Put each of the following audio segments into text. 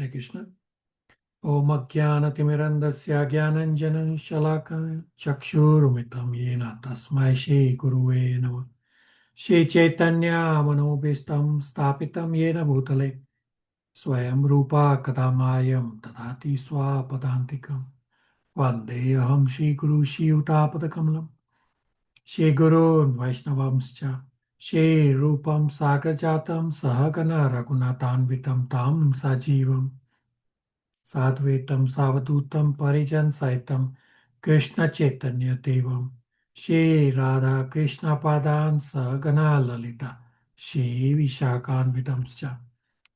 Hare Krishna. Om Ajnanatimirandasya Jnananjana Shalakaya Chakshurumitam Yena Tasmai Shri Guruve Namah. Shri Chaitanya Manobhistam Stapitam Yena Bhutale Swayam Rupa Kadamayam Tadati Swapadantikam Vandeham Shri Guru Shri Utapadakamalam Shri Gurun Vaishnavamscha Shri Rupam Sagrajatam Sahagana Raghunatanvitam Tam Sajivam Sadvaitam Savadutam Parijan Saitam Krishna Chaitanya Devam Shri Radha Krishna Padan Sagana Lalita Shri Vishakan Vidamscha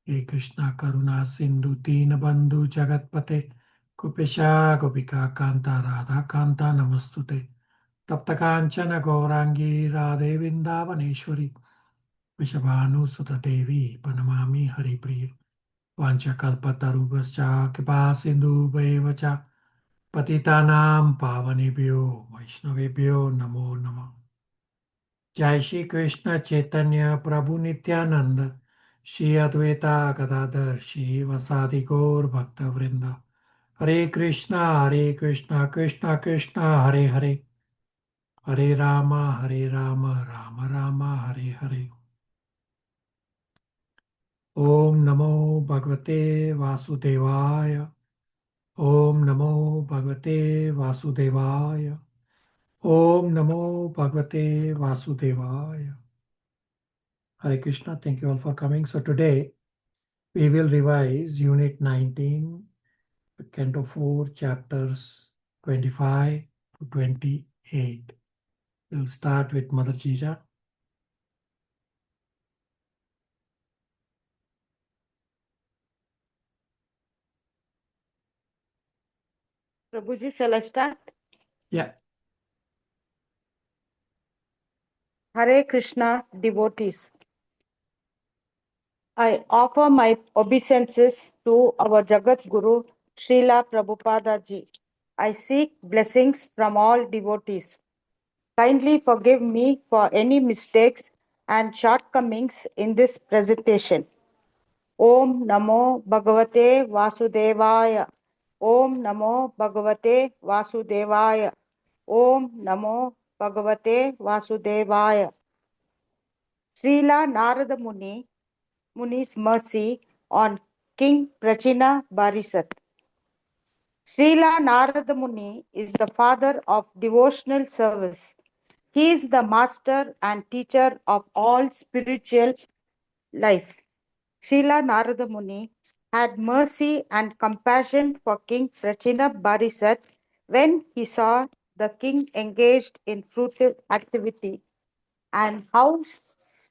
He Krishna Karuna Sindhu Dinabandhu Jagatpate Kupesha Gopika Kanta Radha Kanta Namastute Taptakanchana Gaurangi Radhe Vindavaneshwari Vishabhanu Sutta Devi Panamami Haripriya Vanchakalpatarubhascha Kipasindubhaiva cha Patitanam Pavanebhyo Vaishnavebhyo Namo Namah. Jai Shri Krishna Chaitanya Prabhu Nityananda Shri Advaita Gadadhar Shri Vasadi Gaur Bhakta Vrinda Hare Krishna Krishna Krishna Hare Hare Hare Rama Rama Rama Hare Hare. Om Namo Bhagavate Vasudevaya. Om Namo Bhagavate Vasudevaya. Om Namo Bhagavate Vasudevaya. Hare Krishna, thank you all for coming. So today we will revise Unit 19, Canto 4, Chapters 25 to 28. We'll start with Mother Chija. Prabhuji, shall I start? Yeah. Hare Krishna devotees. I offer my obeisances to our Jagat Guru, Srila Prabhupada Ji. I seek blessings from all devotees. Kindly forgive me for any mistakes and shortcomings in this presentation. Om Namo Bhagavate Vasudevaya. Om Namo Bhagavate Vasudevaya. Om Namo Bhagavate Vasudevaya. Srila Narada Muni's mercy on King Prachina Barisat. Srila Narada Muni is the father of devotional service. He is the master and teacher of all spiritual life. Srila Narada Muni had mercy and compassion for King Prachina Barisat when he saw the king engaged in fruitive activity, and how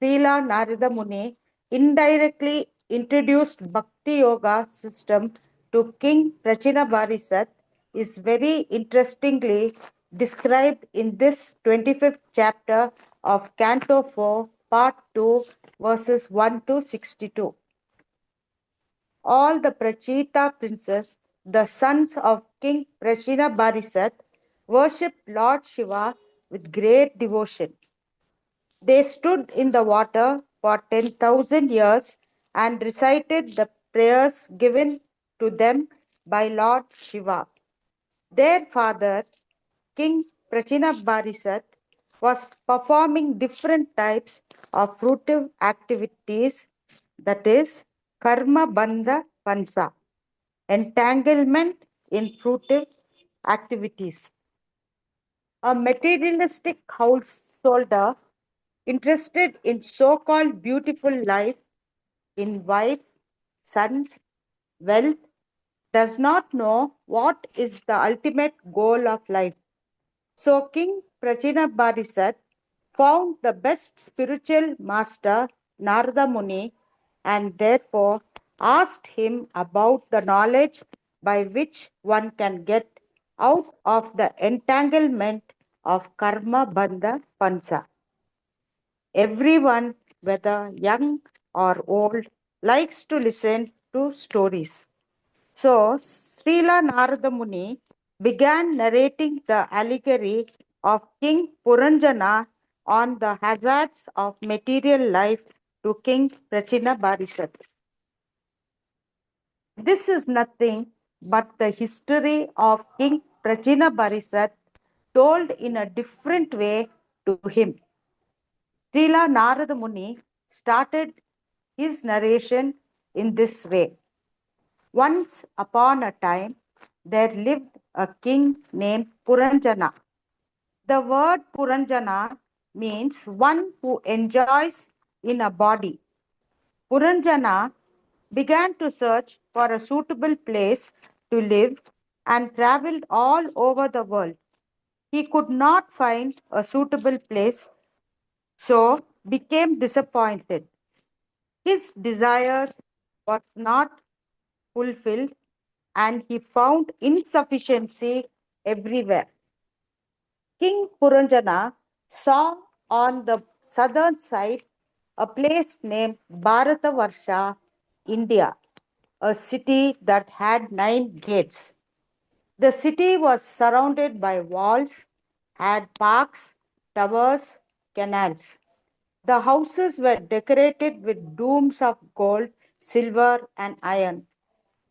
Srila Narada Muni indirectly introduced Bhakti Yoga system to King Prachina Barisat is very interestingly described in this 25th chapter of Canto 4, Part 2, verses 1 to 62. All the Prachita princes, the sons of King Prachina Barisat, worshipped Lord Shiva with great devotion. They stood in the water for 10,000 years and recited the prayers given to them by Lord Shiva. Their father, King Prachina Barisat, was performing different types of fruitive activities, that is, karma bandha pansa, entanglement in fruitive activities. A materialistic householder interested in so-called beautiful life, in wife, sons, wealth, does not know what is the ultimate goal of life. So King Prachina Barisat found the best spiritual master, Narada Muni, and therefore asked him about the knowledge by which one can get out of the entanglement of karma bandha pansa. Everyone, whether young or old, likes to listen to stories. So, Srila Narada Muni began narrating the allegory of King Puranjana on the hazards of material life to King Prachina Barisat. This is nothing but the history of King Prachina told in a different way to him. Srila Narada Muni started his narration in this way. Once upon a time, there lived a king named Puranjana. The word Puranjana means one who enjoys in a body. Puranjana began to search for a suitable place to live and traveled all over the world. He could not find a suitable place, so became disappointed. His desires was not fulfilled and he found insufficiency everywhere. King Puranjana saw on the southern side a place named Bharatavarsha, India, a city that had 9 gates. The city was surrounded by walls, had parks, towers, canals. The houses were decorated with domes of gold, silver, and iron.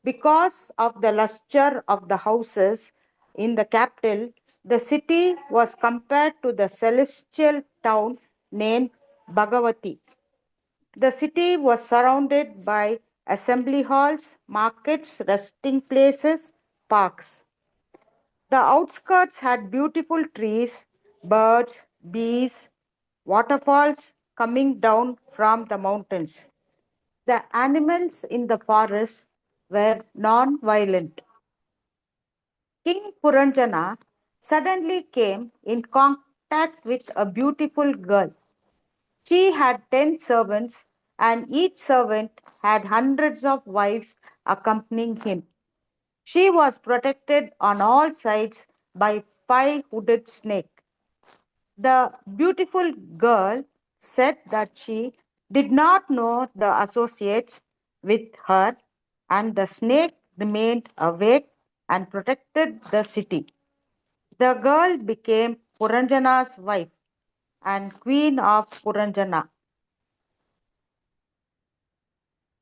Because of the luster of the houses in the capital, the city was compared to the celestial town named Bhagavati. The city was surrounded by assembly halls, markets, resting places, parks. The outskirts had beautiful trees, birds, bees, waterfalls coming down from the mountains. The animals in the forest were non violent. King Puranjana suddenly came in contact with a beautiful girl. She had 10 servants, and each servant had hundreds of wives accompanying him. She was protected on all sides by 5 hooded snakes. The beautiful girl said that she did not know the associates with her, and the snake remained awake and protected the city. The girl became Puranjana's wife and queen of Puranjana.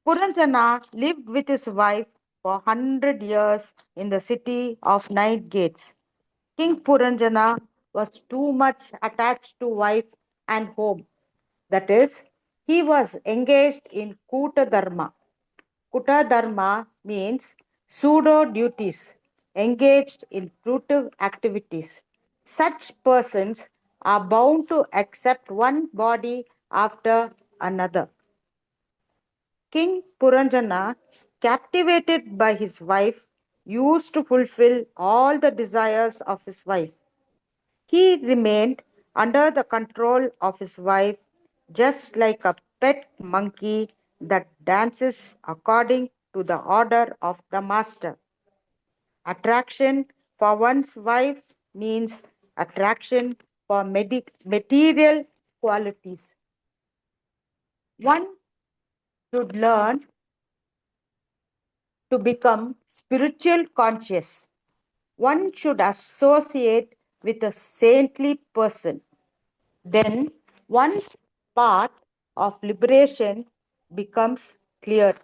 Puranjana lived with his wife for 100 years in the city of 9 gates. King Puranjana was too much attached to wife and home. That is, he was engaged in Kuta Dharma. Kuta Dharma means pseudo duties, engaged in fruitive activities. Such persons are bound to accept one body after another. King Puranjana, captivated by his wife, used to fulfill all the desires of his wife. He remained under the control of his wife, just like a pet monkey that dances according to the order of the master. Attraction for one's wife means attraction for material qualities. One should learn to become spiritual conscious. One should associate with a saintly person. Then one's path of liberation becomes clear.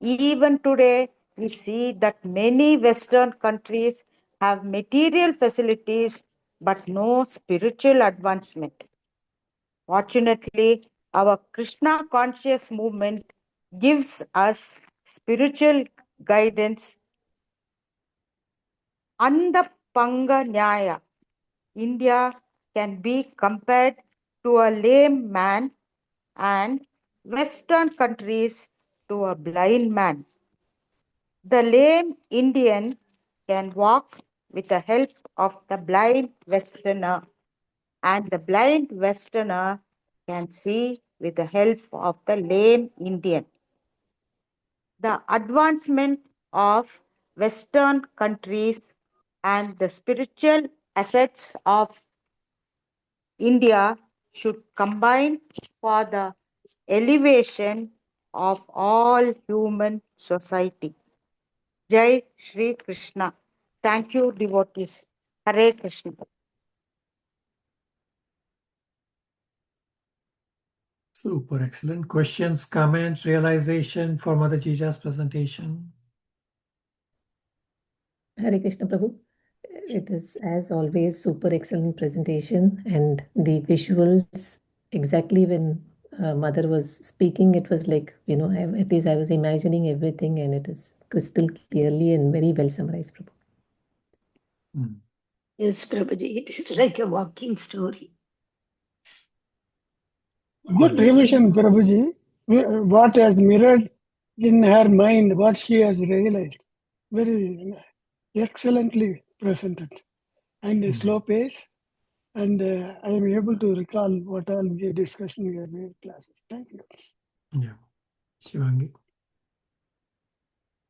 Even today, we see that many Western countries have material facilities but no spiritual advancement. Fortunately, our Krishna conscious movement gives us spiritual guidance. Andapanga Nyaya. India can be compared to a lame man and Western countries to a blind man. The lame Indian can walk with the help of the blind Westerner, and the blind Westerner can see with the help of the lame Indian. The advancement of Western countries and the spiritual assets of India should combine for the elevation of all human society. Jai Shri Krishna. Thank you, devotees. Hare Krishna. Super excellent. Questions, comments, realization for Mother Chija's presentation? Hare Krishna Prabhu. It is, as always, super excellent presentation, and the visuals, exactly when Mother was speaking, it was like, at least I was imagining everything, and it is crystal clearly and very well summarized, Prabhu. Yes, Prabhuji, it is like a walking story. Good revision, Prabhuji. What has mirrored in her mind, what she has realized. Very excellently presented. And slow pace. And I am able to recall what all we are discussing in your classes. Thank you. Yeah. Shivangi.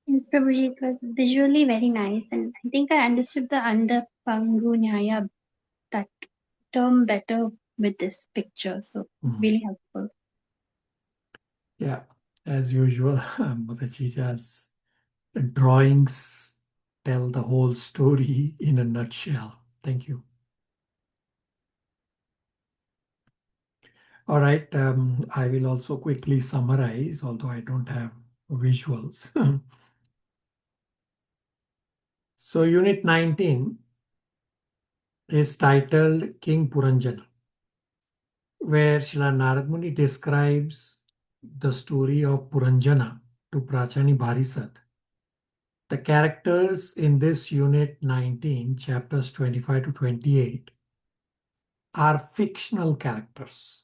Yes, Prabhuji, it was visually very nice, and I think I understood the Andapangu Nyaya, that term, better with this picture. So it's really helpful. Yeah, as usual, Mother Chija's drawings tell the whole story in a nutshell. Thank you. All right, I will also quickly summarize, although I don't have visuals. So Unit 19 is titled King Puranjana, where Srila Narad Muni describes the story of Puranjana to Prachani Bharisat. The characters in this Unit 19, chapters 25 to 28, are fictional characters.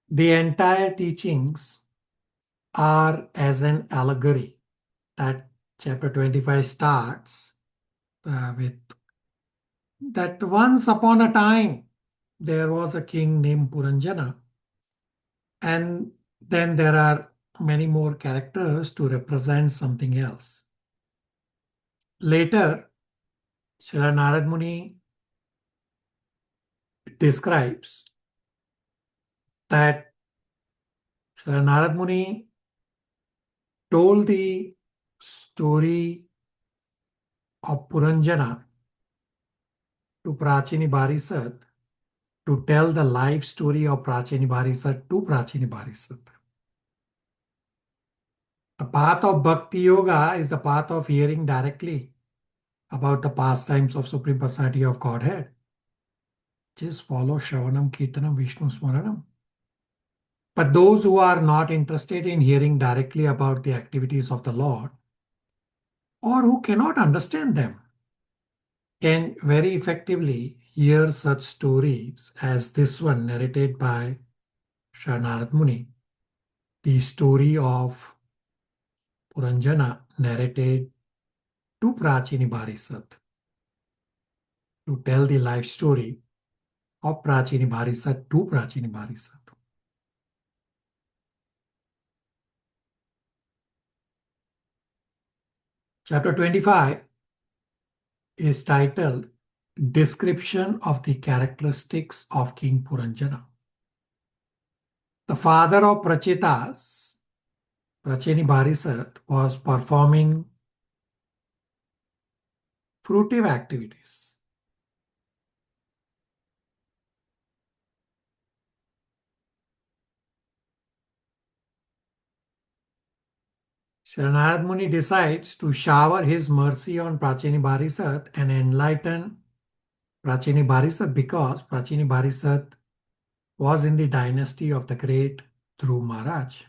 The entire teachings are as an allegory. That chapter 25 starts with that once upon a time there was a king named Puranjana, and then there are many more characters to represent something else. Later, Srila Narad Muni describes that Srila Narad Muni told the story of Puranjana to Prachini Bharisat to tell the life story of Prachini Bharisat to Prachini Bharisat. The path of Bhakti Yoga is the path of hearing directly about the pastimes of Supreme Personality of Godhead. Just follow Shravanam, Kirtanam, Vishnu Smaranam. But those who are not interested in hearing directly about the activities of the Lord, or who cannot understand them, can very effectively hear such stories as this one narrated by Sri Narad Muni, the story of Puranjana narrated to Prachini Bharisat to tell the life story of Prachini Bharisat to Prachini Bharisat. Chapter 25 is titled Description of the Characteristics of King Puranjana. The father of Prachetas, Prachini Bharisat, was performing fruitive activities. Sri Narad Muni decides to shower his mercy on Prachini Bharisat and enlighten Prachini Bharisat because Prachini Bharisat was in the dynasty of the great Dhruv Maharaj.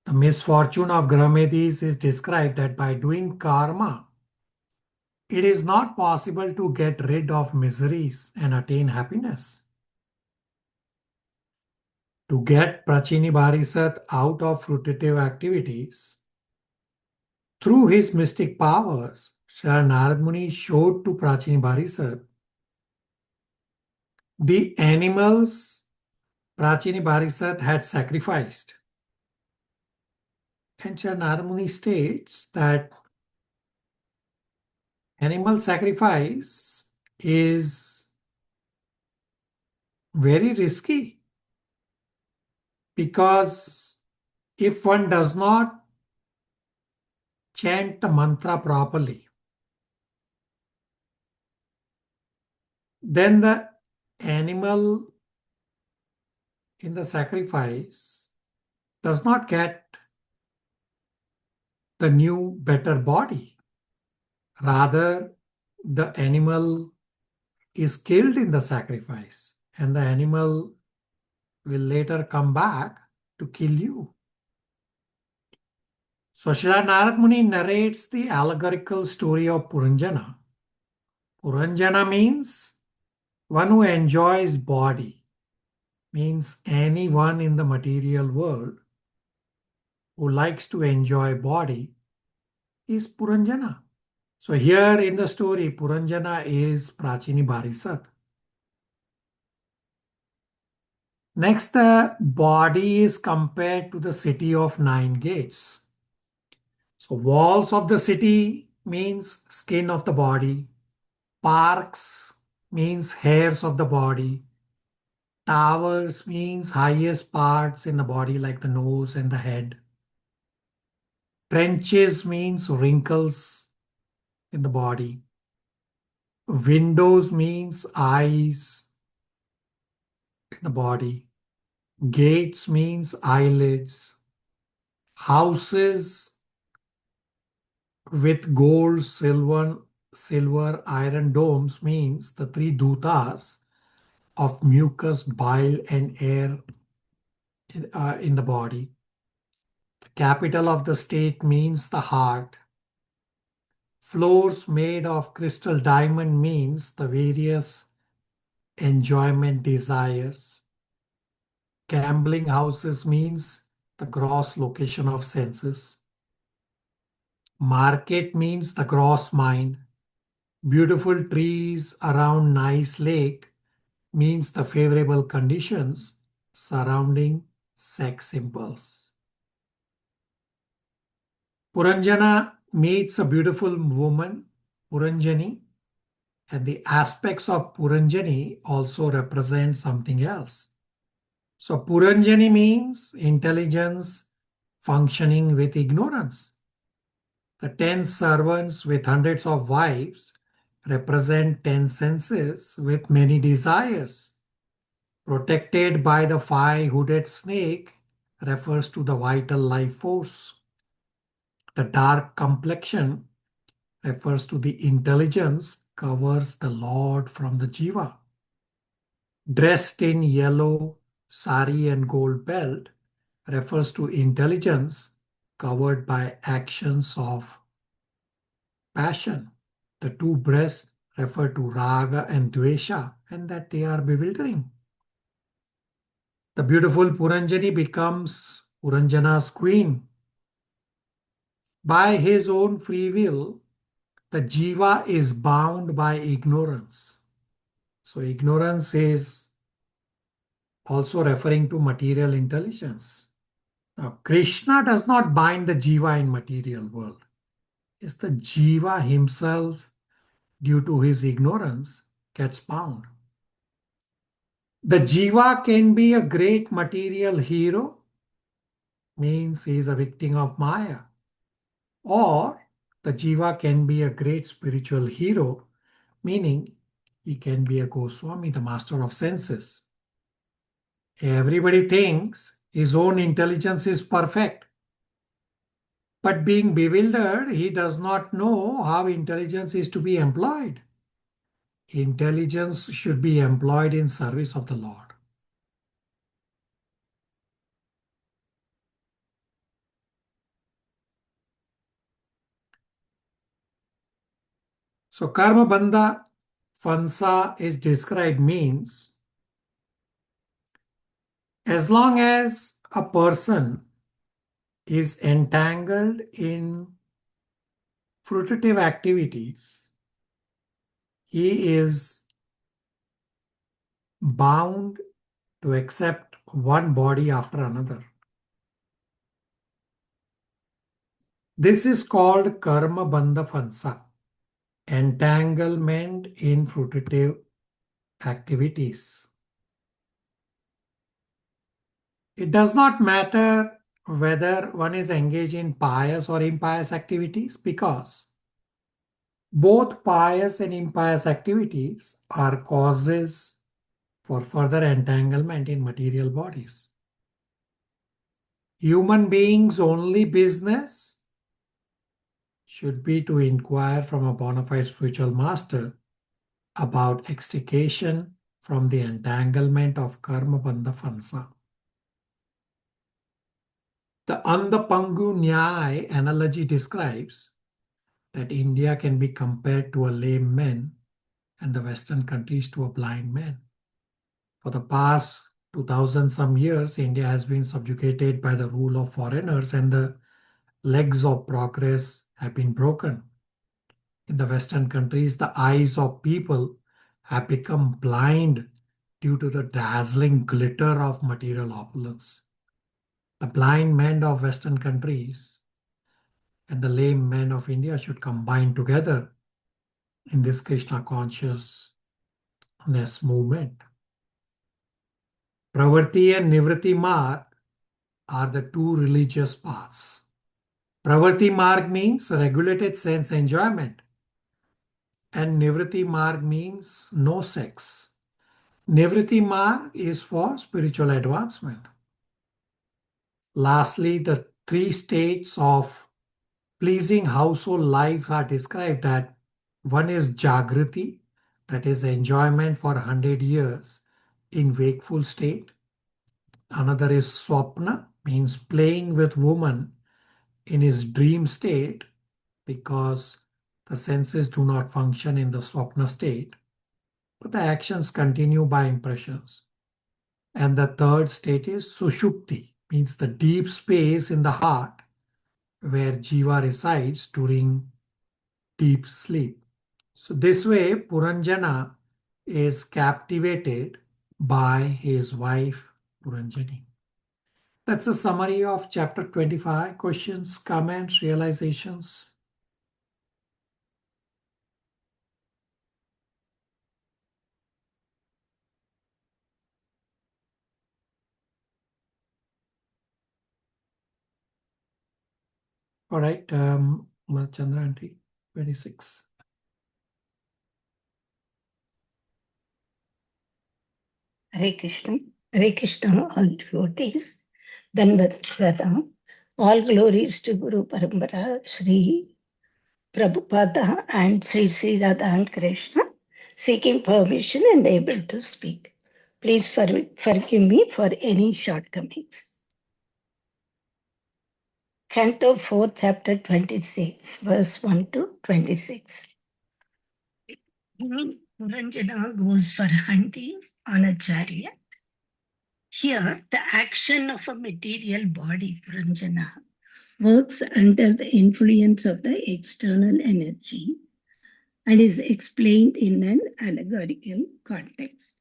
The misfortune of Grahamedis is described that by doing karma, it is not possible to get rid of miseries and attain happiness. To get Prachini Bharisat out of fruitive activities, through his mystic powers, Sri Narad Muni showed to Prachini Bharisat the animals Prachini Bharisat had sacrificed. And Sri Narad Muni states that animal sacrifice is very risky because if one does not chant the mantra properly, then the animal in the sacrifice does not get the new, better body. Rather, the animal is killed in the sacrifice, and the animal will later come back to kill you. So Srila Narad Muni narrates the allegorical story of Puranjana. Puranjana means one who enjoys body, means anyone in the material world who likes to enjoy body is Puranjana. So here in the story, Puranjana is Prachini Barisat. Next, the body is compared to the city of 9 gates. So walls of the city means skin of the body. Parks means hairs of the body. Towers means highest parts in the body like the nose and the head. Trenches means wrinkles in the body. Windows means eyes in the body. Gates means eyelids. Houses with gold, silver, iron domes means the 3 dhutas of mucus, bile, and air in the body. The capital of the state means the heart. Floors made of crystal diamond means the various enjoyment desires. Gambling houses means the gross location of senses. Market means the gross mind. Beautiful trees around nice lake means the favorable conditions surrounding sex impulse. Puranjana meets a beautiful woman, Puranjani, and the aspects of Puranjani also represent something else. So Puranjani means intelligence functioning with ignorance. The 10 servants with hundreds of wives represent 10 senses with many desires. Protected by the 5-hooded snake refers to the vital life force. The dark complexion refers to the intelligence covers the Lord from the Jiva. Dressed in yellow sari and gold belt refers to intelligence covered by actions of passion. The 2 breasts refer to raga and dvesha, and that they are bewildering. The beautiful Puranjani becomes Puranjana's queen. By his own free will, the jiva is bound by ignorance. So ignorance is also referring to material intelligence. Now, Krishna does not bind the jiva in material world. It's the jiva himself, due to his ignorance, gets bound. The jiva can be a great material hero, means he is a victim of Maya. Or the jiva can be a great spiritual hero, meaning he can be a Goswami, the master of senses. Everybody thinks his own intelligence is perfect. But being bewildered, he does not know how intelligence is to be employed. Intelligence should be employed in service of the Lord. So karma bandha fansa is described means as long as a person is entangled in fruitive activities, he is bound to accept one body after another. This is called karma bandha fansa, entanglement in fruitive activities. It does not matter whether one is engaged in pious or impious activities, because both pious and impious activities are causes for further entanglement in material bodies. Human beings' only business should be to inquire from a bona fide spiritual master about extrication from the entanglement of karma bandha phansa. The Andapangu Nyai analogy describes that India can be compared to a lame man and the Western countries to a blind man. For the past 2000 some years, India has been subjugated by the rule of foreigners and the legs of progress have been broken. In the Western countries, the eyes of people have become blind due to the dazzling glitter of material opulence. The blind men of Western countries and the lame men of India should combine together in this Krishna consciousness movement. Pravarti and Nivritti Marg are the two religious paths. Pravarti Marg means regulated sense enjoyment, and Nivritti Marg means no sex. Nivritti Marg is for spiritual advancement. Lastly, the three states of pleasing household life are described that one is Jagriti, that is enjoyment for 100 years in wakeful state. Another is Swapna, means playing with woman in his dream state because the senses do not function in the Swapna state, but the actions continue by impressions. And the third state is Sushupti, means the deep space in the heart where Jiva resides during deep sleep. So this way, Puranjana is captivated by his wife Puranjani. That's a summary of chapter 25. Questions, comments, realizations? All right, Chandra Aunty, 26. Hare Krishna, all devotees. Dandavat all glories to Guru Parambara, Sri Prabhupada and Sri Radha and Krishna, seeking permission and able to speak. Please forgive me for any shortcomings. Canto 4, chapter 26, verse 1 to 26. Puranjana goes for hunting on a chariot. Here, the action of a material body, Puranjana, works under the influence of the external energy and is explained in an allegorical context.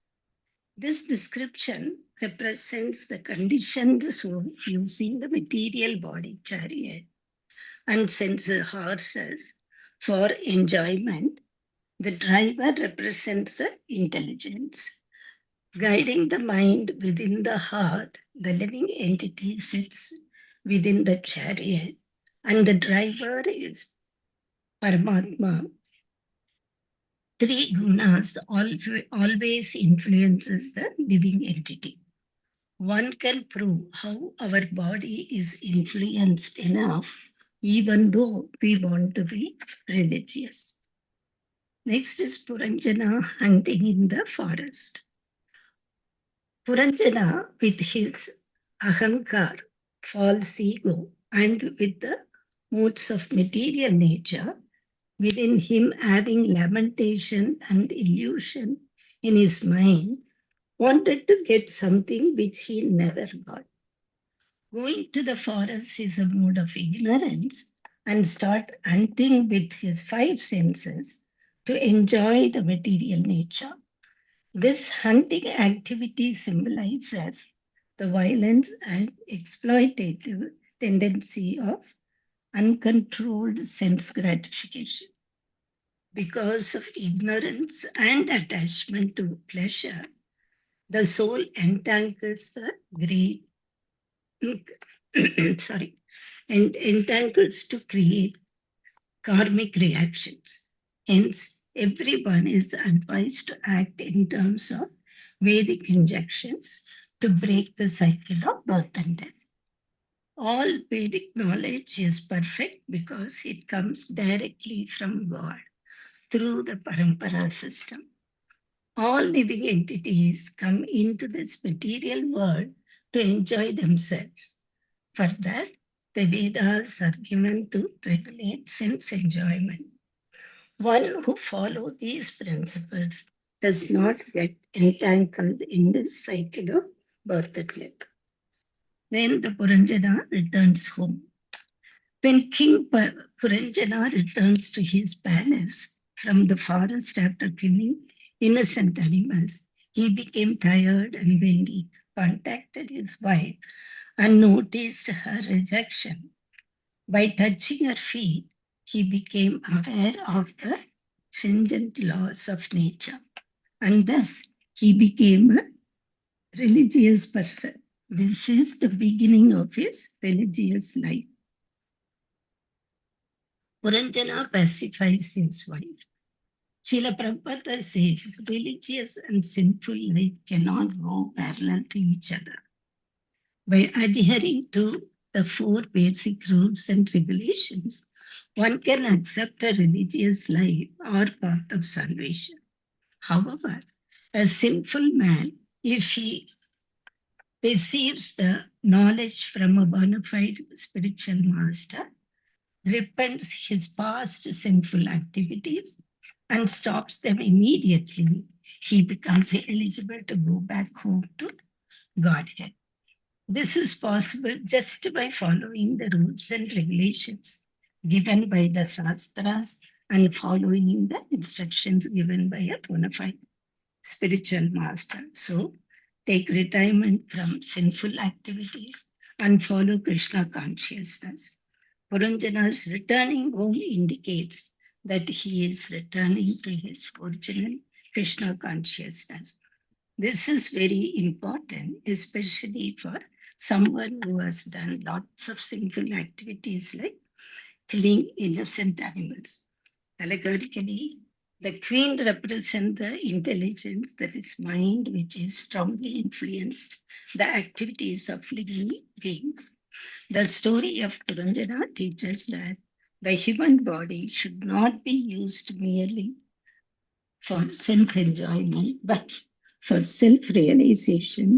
This description represents the conditioned soul using the material body chariot and sense horses for enjoyment. The driver represents the intelligence. Guiding the mind within the heart, the living entity sits within the chariot, and the driver is Paramatma. Three gunas always influences the living entity. One can prove how our body is influenced enough, even though we want to be religious. Next is Puranjana hunting in the forest. Puranjana, with his ahankar, false ego, and with the moods of material nature, within him having lamentation and illusion in his mind, wanted to get something which he never got. Going to the forest is a mode of ignorance and start hunting with his five senses to enjoy the material nature. This hunting activity symbolizes the violence and exploitative tendency of uncontrolled sense gratification. Because of ignorance and attachment to pleasure, the soul entangles the greed, and entangles to create karmic reactions. Hence, everyone is advised to act in terms of Vedic injunctions to break the cycle of birth and death. All Vedic knowledge is perfect because it comes directly from God through the Parampara system. All living entities come into this material world to enjoy themselves. For that, the Vedas are given to regulate sense enjoyment. One who follows these principles does not get entangled in this cycle of birth and death. Then the Puranjana returns home. When King Puranjana returns to his palace from the forest after killing innocent animals, he became tired, and when he contacted his wife and noticed her rejection, by touching her feet, he became aware of the stringent laws of nature, and thus he became a religious person. This is the beginning of his religious life. Puranjana pacifies his wife. Srila Prabhupada says religious and sinful life cannot go parallel to each other. By adhering to the 4 basic rules and regulations, one can accept a religious life or path of salvation. However, a sinful man, if he receives the knowledge from a bona fide spiritual master, repents his past sinful activities, and stops them immediately, he becomes eligible to go back home to Godhead. This is possible just by following the rules and regulations given by the Shastras and following the instructions given by a bona fide spiritual master. So, take retirement from sinful activities and follow Krishna consciousness. Puranjana's returning home indicates that he is returning to his original Krishna consciousness. This is very important, especially for someone who has done lots of sinful activities like killing innocent animals. Allegorically, the queen represents the intelligence, that is mind, which is strongly influenced the activities of living beings. The story of Puranjana teaches that the human body should not be used merely for sense enjoyment, but for self-realization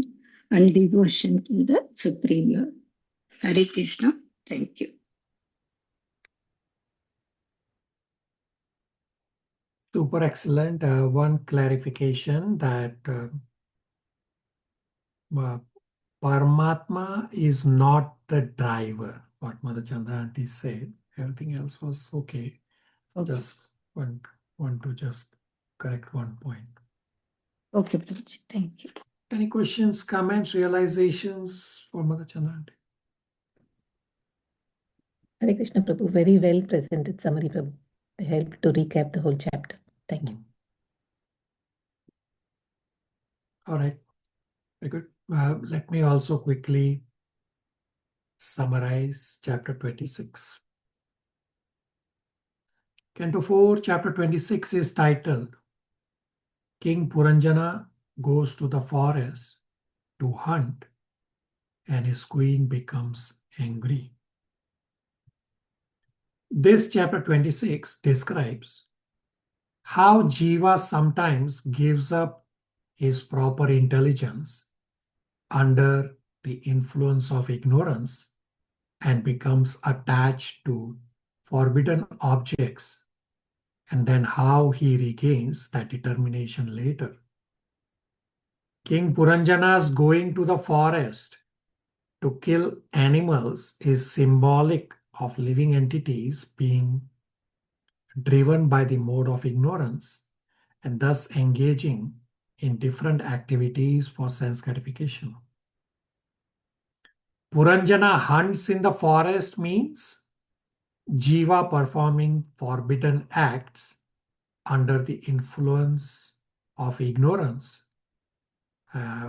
and devotion to the Supreme Lord. Hare Krishna. Thank you. Super excellent. One clarification that Paramatma is not the driver, what Mother Chandra Aunty said. Everything else was okay. Okay. Just want to just correct one point. Okay, Prabhuji. Thank you. Any questions, comments, realizations for Mother Chandra Aunty? Hare Krishna Prabhu, very well presented summary Prabhu. They helped to recap the whole chapter. Thank you. All right, very good. Let me also quickly summarize chapter 26. Canto 4, chapter 26 is titled King Puranjana Goes to the Forest to Hunt and his queen becomes angry. This chapter 26 describes how Jiva sometimes gives up his proper intelligence under the influence of ignorance and becomes attached to forbidden objects, and then how he regains that determination later. King Puranjana's going to the forest to kill animals is symbolic of living entities being driven by the mode of ignorance and thus engaging in different activities for sense gratification. Puranjana hunts in the forest means Jiva performing forbidden acts under the influence of ignorance,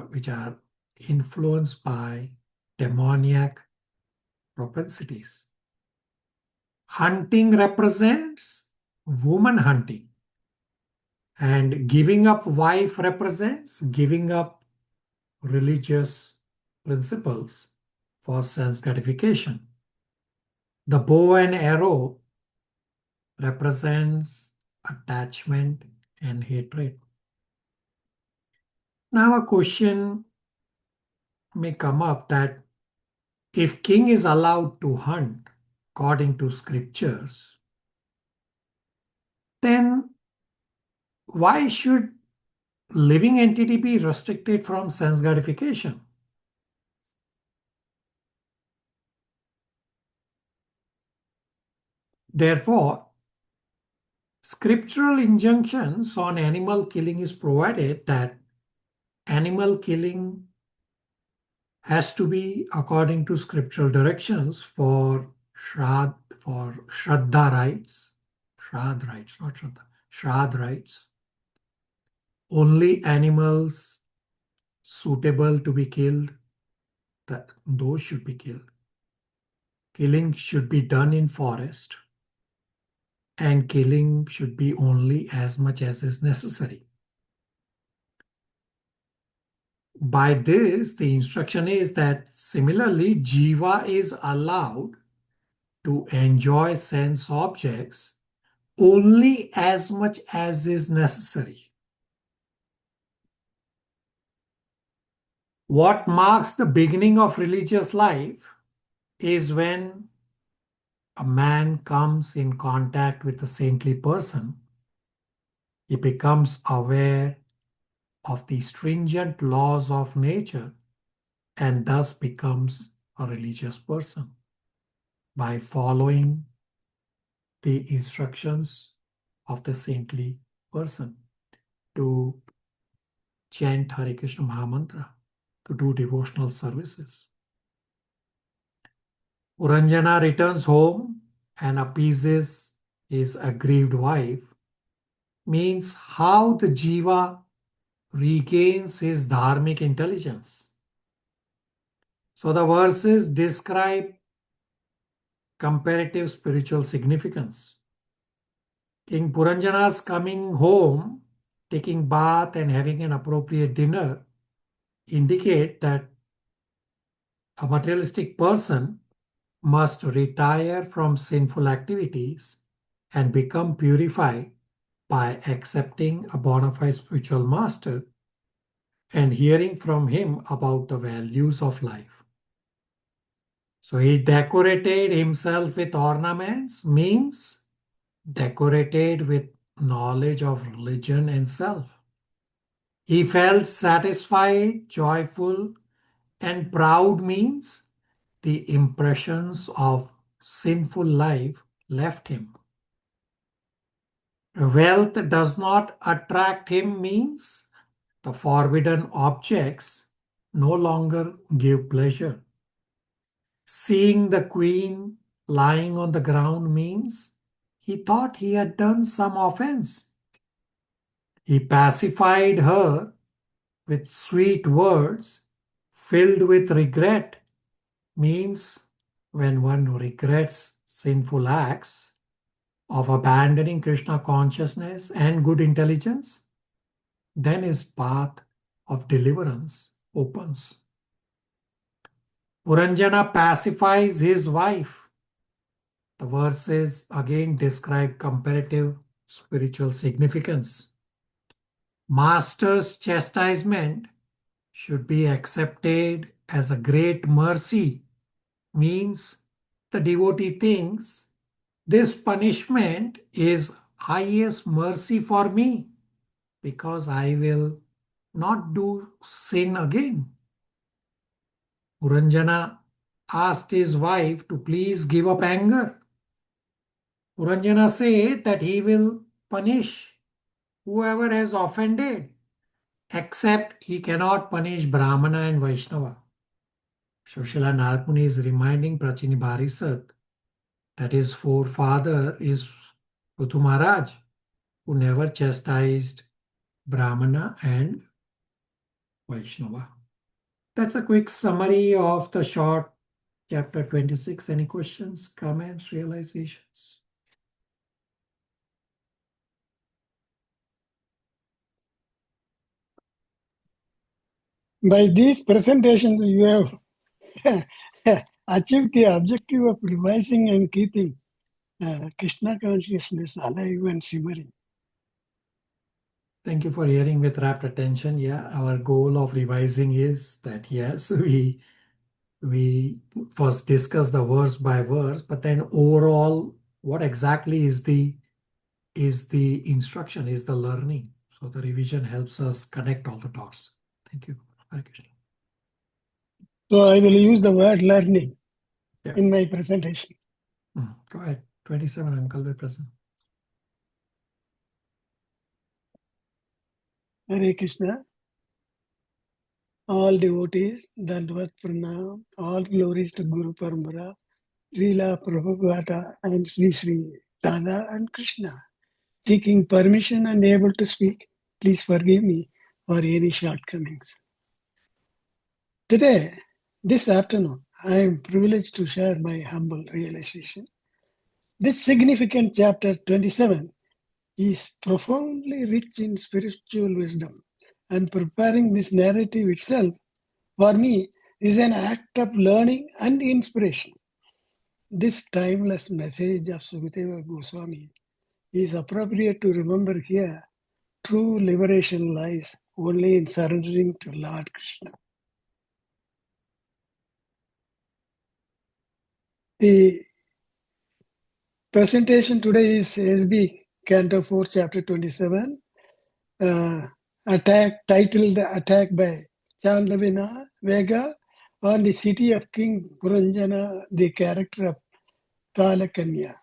which are influenced by demoniac propensities. Hunting represents woman hunting, And giving up wife represents giving up religious principles for sense gratification. The bow and arrow represents attachment and hatred. Now a question may come up that if king is allowed to hunt according to scriptures, then why should living entity be restricted from sense gratification? Therefore, scriptural injunctions on animal killing is provided that animal killing has to be according to scriptural directions for Shraddha rites, Shraddha rites. Only animals suitable to be killed, those should be killed. Killing should be done in forest, and killing should be only as much as is necessary. By this, the instruction is that similarly, Jiva is allowed to enjoy sense objects only as much as is necessary. What marks the beginning of religious life is when a man comes in contact with a saintly person. He becomes aware of the stringent laws of nature and thus becomes a religious person by following the instructions of the saintly person to chant Hare Krishna Mahamantra, to do devotional services. Puranjana returns home and appeases his aggrieved wife, means how the jiva regains his dharmic intelligence. So the verses describe comparative spiritual significance. King Puranjana's coming home, taking bath and having an appropriate dinner indicate that a materialistic person must retire from sinful activities and become purified by accepting a bona fide spiritual master and hearing from him about the values of life. So he decorated himself with ornaments, means decorated with knowledge of religion and self. He felt satisfied, joyful, and proud, means the impressions of sinful life left him. Wealth does not attract him, means the forbidden objects no longer give pleasure. Seeing the queen lying on the ground means he thought he had done some offense. He pacified her with sweet words filled with regret, means when one regrets sinful acts of abandoning Krishna consciousness and good intelligence, then his path of deliverance opens. Puranjana pacifies his wife. The verses again describe comparative spiritual significance. Master's chastisement should be accepted as a great mercy, means the devotee thinks this punishment is highest mercy for me because I will not do sin again. Puranjana asked his wife to please give up anger. Puranjana said that he will punish whoever has offended, except he cannot punish Brahmana and Vaishnava. So Srila Narad Muni is reminding Prachini Bharisat that his forefather is Prithu Maharaj, who never chastised Brahmana and Vaishnava. That's a quick summary of the short chapter 26. Any questions, comments, realizations? By these presentations, you have achieved the objective of revising and keeping Krishna consciousness alive and simmering. Thank you for hearing with rapt attention. Yeah, our goal of revising is that, yes, we first discuss the verse by verse, but then overall, what exactly is the instruction, is the learning. So the revision helps us connect all the dots. Thank you. Hare Krishna. So I will use the word learning Yeah. in my presentation. Go ahead. 27, Uncle will present. Hare Krishna. All devotees, Dandvat Pranam, all glories to Guru Parampara, Srila Prabhupada and Sri Sri Radha and Krishna. Seeking permission and able to speak, please forgive me for any shortcomings. Today, this afternoon, I am privileged to share my humble realization. This significant chapter 27 is profoundly rich in spiritual wisdom, and preparing this narrative itself, for me, is an act of learning and inspiration. This timeless message of Sukadeva Goswami is appropriate to remember here. True liberation lies only in surrendering to Lord Krishna. The presentation today is SB Canto 4, Chapter 27, titled Attack by Chandravina Vega on the city of King Puranjana, the character of Kalakanya.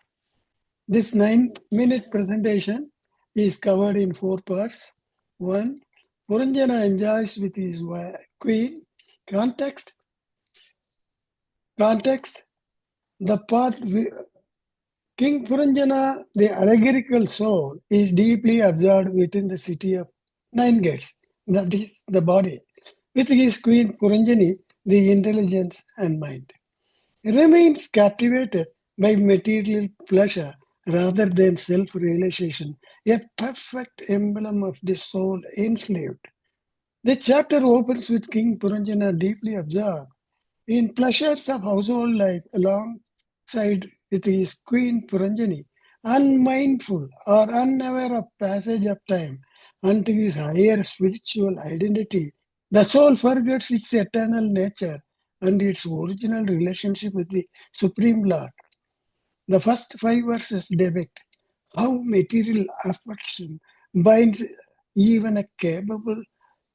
This 9-minute presentation is covered in 4 parts. 1. Puranjana enjoys with his queen. Context. The part King Puranjana, the allegorical soul, is deeply absorbed within the city of 9 gates, that is the body, with his queen Puranjani, the intelligence and mind. He remains captivated by material pleasure rather than self-realization, a perfect emblem of the soul enslaved. The chapter opens with King Puranjana deeply absorbed in pleasures of household life alongside with his queen Puranjani, unmindful or unaware of passage of time unto his higher spiritual identity. The soul forgets its eternal nature and its original relationship with the Supreme Lord. The first 5 verses depict how material affection binds even a capable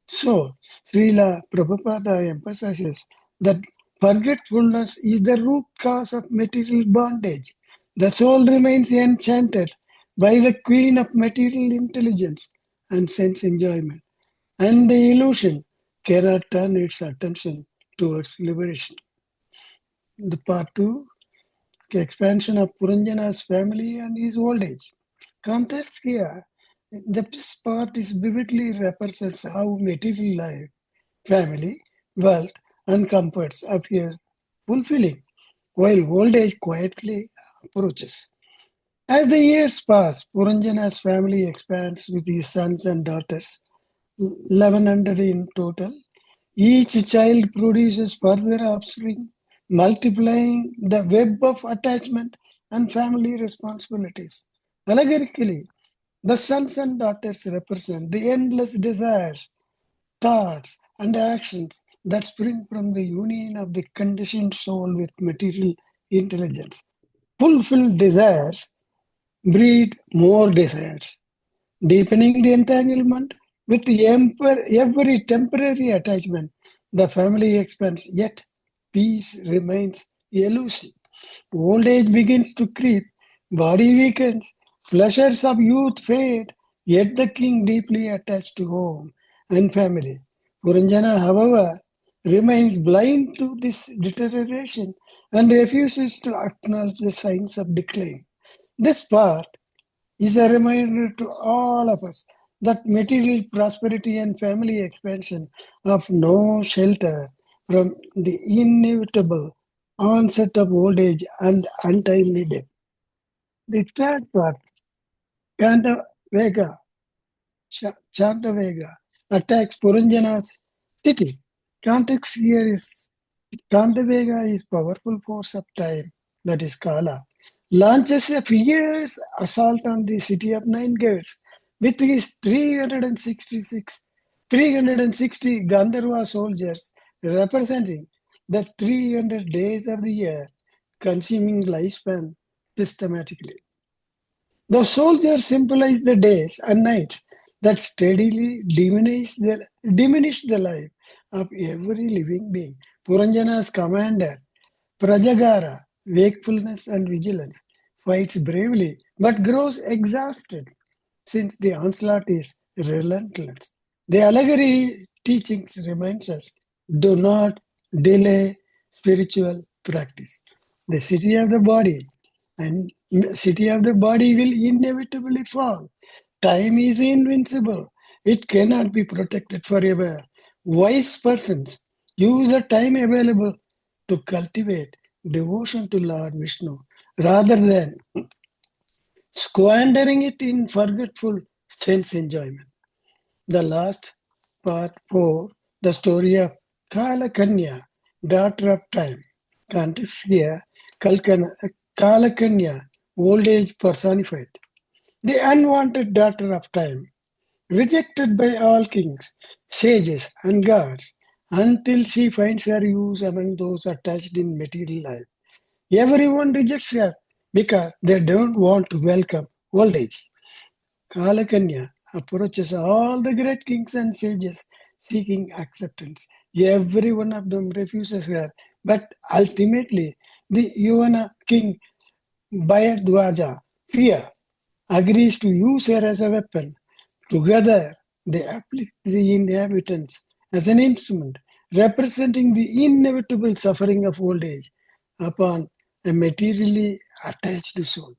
soul. Srila Prabhupada emphasizes that forgetfulness is the root cause of material bondage. The soul remains enchanted by the queen of material intelligence and sense enjoyment, and the illusion cannot turn its attention towards liberation. The part 2, the expansion of Puranjana's family and his old age. Context here, this part is vividly represents how material life, family, wealth, and comforts appear fulfilling, while old age quietly approaches. As the years pass, Puranjana's family expands with his sons and daughters, 1100 in total. Each child produces further offspring, multiplying the web of attachment and family responsibilities. Allegorically, the sons and daughters represent the endless desires, thoughts, and actions that spring from the union of the conditioned soul with material intelligence. Fulfilled desires breed more desires, deepening the entanglement with every temporary attachment. The family expands, yet peace remains elusive. Old age begins to creep, body weakens, pleasures of youth fade, yet the king deeply attached to home and family. Puranjana, however, remains blind to this deterioration and refuses to acknowledge the signs of decline. This part is a reminder to all of us that material prosperity and family expansion have no shelter from the inevitable onset of old age and untimely death. The third part, Chandavega, attacks Puranjana's city. Context here is Kantavega is powerful force of time, that is Kala, launches a fierce assault on the city of nine gates with his 360 Gandharva soldiers representing the 300 days of the year, consuming lifespan systematically. The soldiers symbolize the days and nights that steadily diminish the life of every living being. Puranjana's commander, Prajagara, wakefulness and vigilance, fights bravely but grows exhausted since the onslaught is relentless. The allegory teachings reminds us, do not delay spiritual practice. The city of the body will inevitably fall. Time is invincible. It cannot be protected forever. Wise persons use the time available to cultivate devotion to Lord Vishnu rather than squandering it in forgetful sense enjoyment. The last part 4, the story of Kalakanya, daughter of time. Context here, Kalakanya, old age personified. The unwanted daughter of time, rejected by all kings, sages, and gods, until she finds her use among those attached in material life. Everyone rejects her because they don't want to welcome old age. Kalakanya approaches all the great kings and sages seeking acceptance. Every one of them refuses her, but ultimately the Yuvana king Bhayadwaja, fear, agrees to use her as a weapon. Together, they afflict the inhabitants as an instrument representing the inevitable suffering of old age upon a materially attached soul.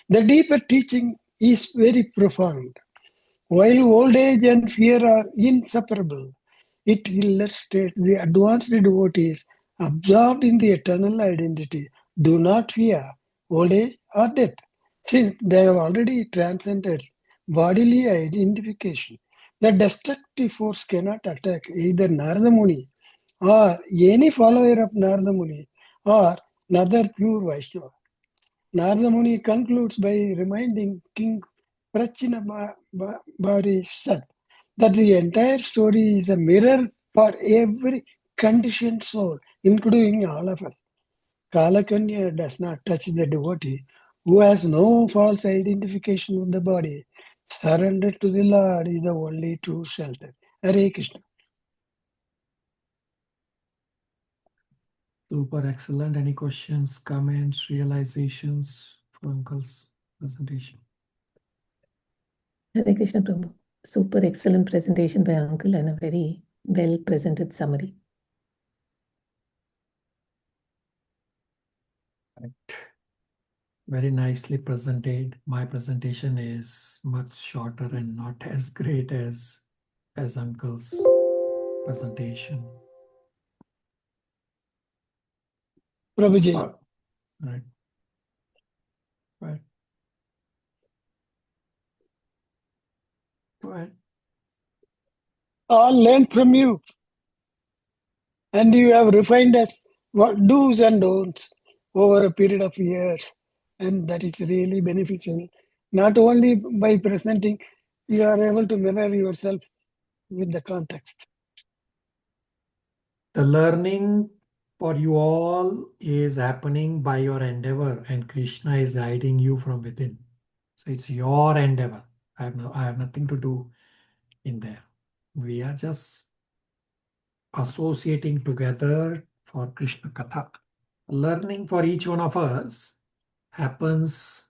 The deeper teaching is very profound. While old age and fear are inseparable, it illustrates the advanced devotees absorbed in the eternal identity do not fear old age or death, since they have already transcended bodily identification. The destructive force cannot attack either Narada Muni or any follower of Narada Muni or another pure Vaishnava. Narada Muni concludes by reminding King Prachinabharishat that the entire story is a mirror for every conditioned soul, including all of us. Kalakanya does not touch the devotee who has no false identification with the body. Surrender to the Lord is the only true shelter. Hare Krishna. Super excellent. Any questions, comments, realizations for Uncle's presentation? Hare Krishna Prabhu. Super excellent presentation by Uncle and a very well presented summary. Right. Very nicely presented. My presentation is much shorter and not as great as Uncle's presentation. Prabhuji, Right. Right. Go ahead. all learn from you. And you have refined us what do's and don'ts over a period of years. And that is really beneficial. Not only by presenting, you are able to mirror yourself with the context. The learning for you all is happening by your endeavor, and Krishna is guiding you from within. So it's your endeavor. I have nothing to do in there. We are just associating together for Krishna Katha. Learning for each one of us happens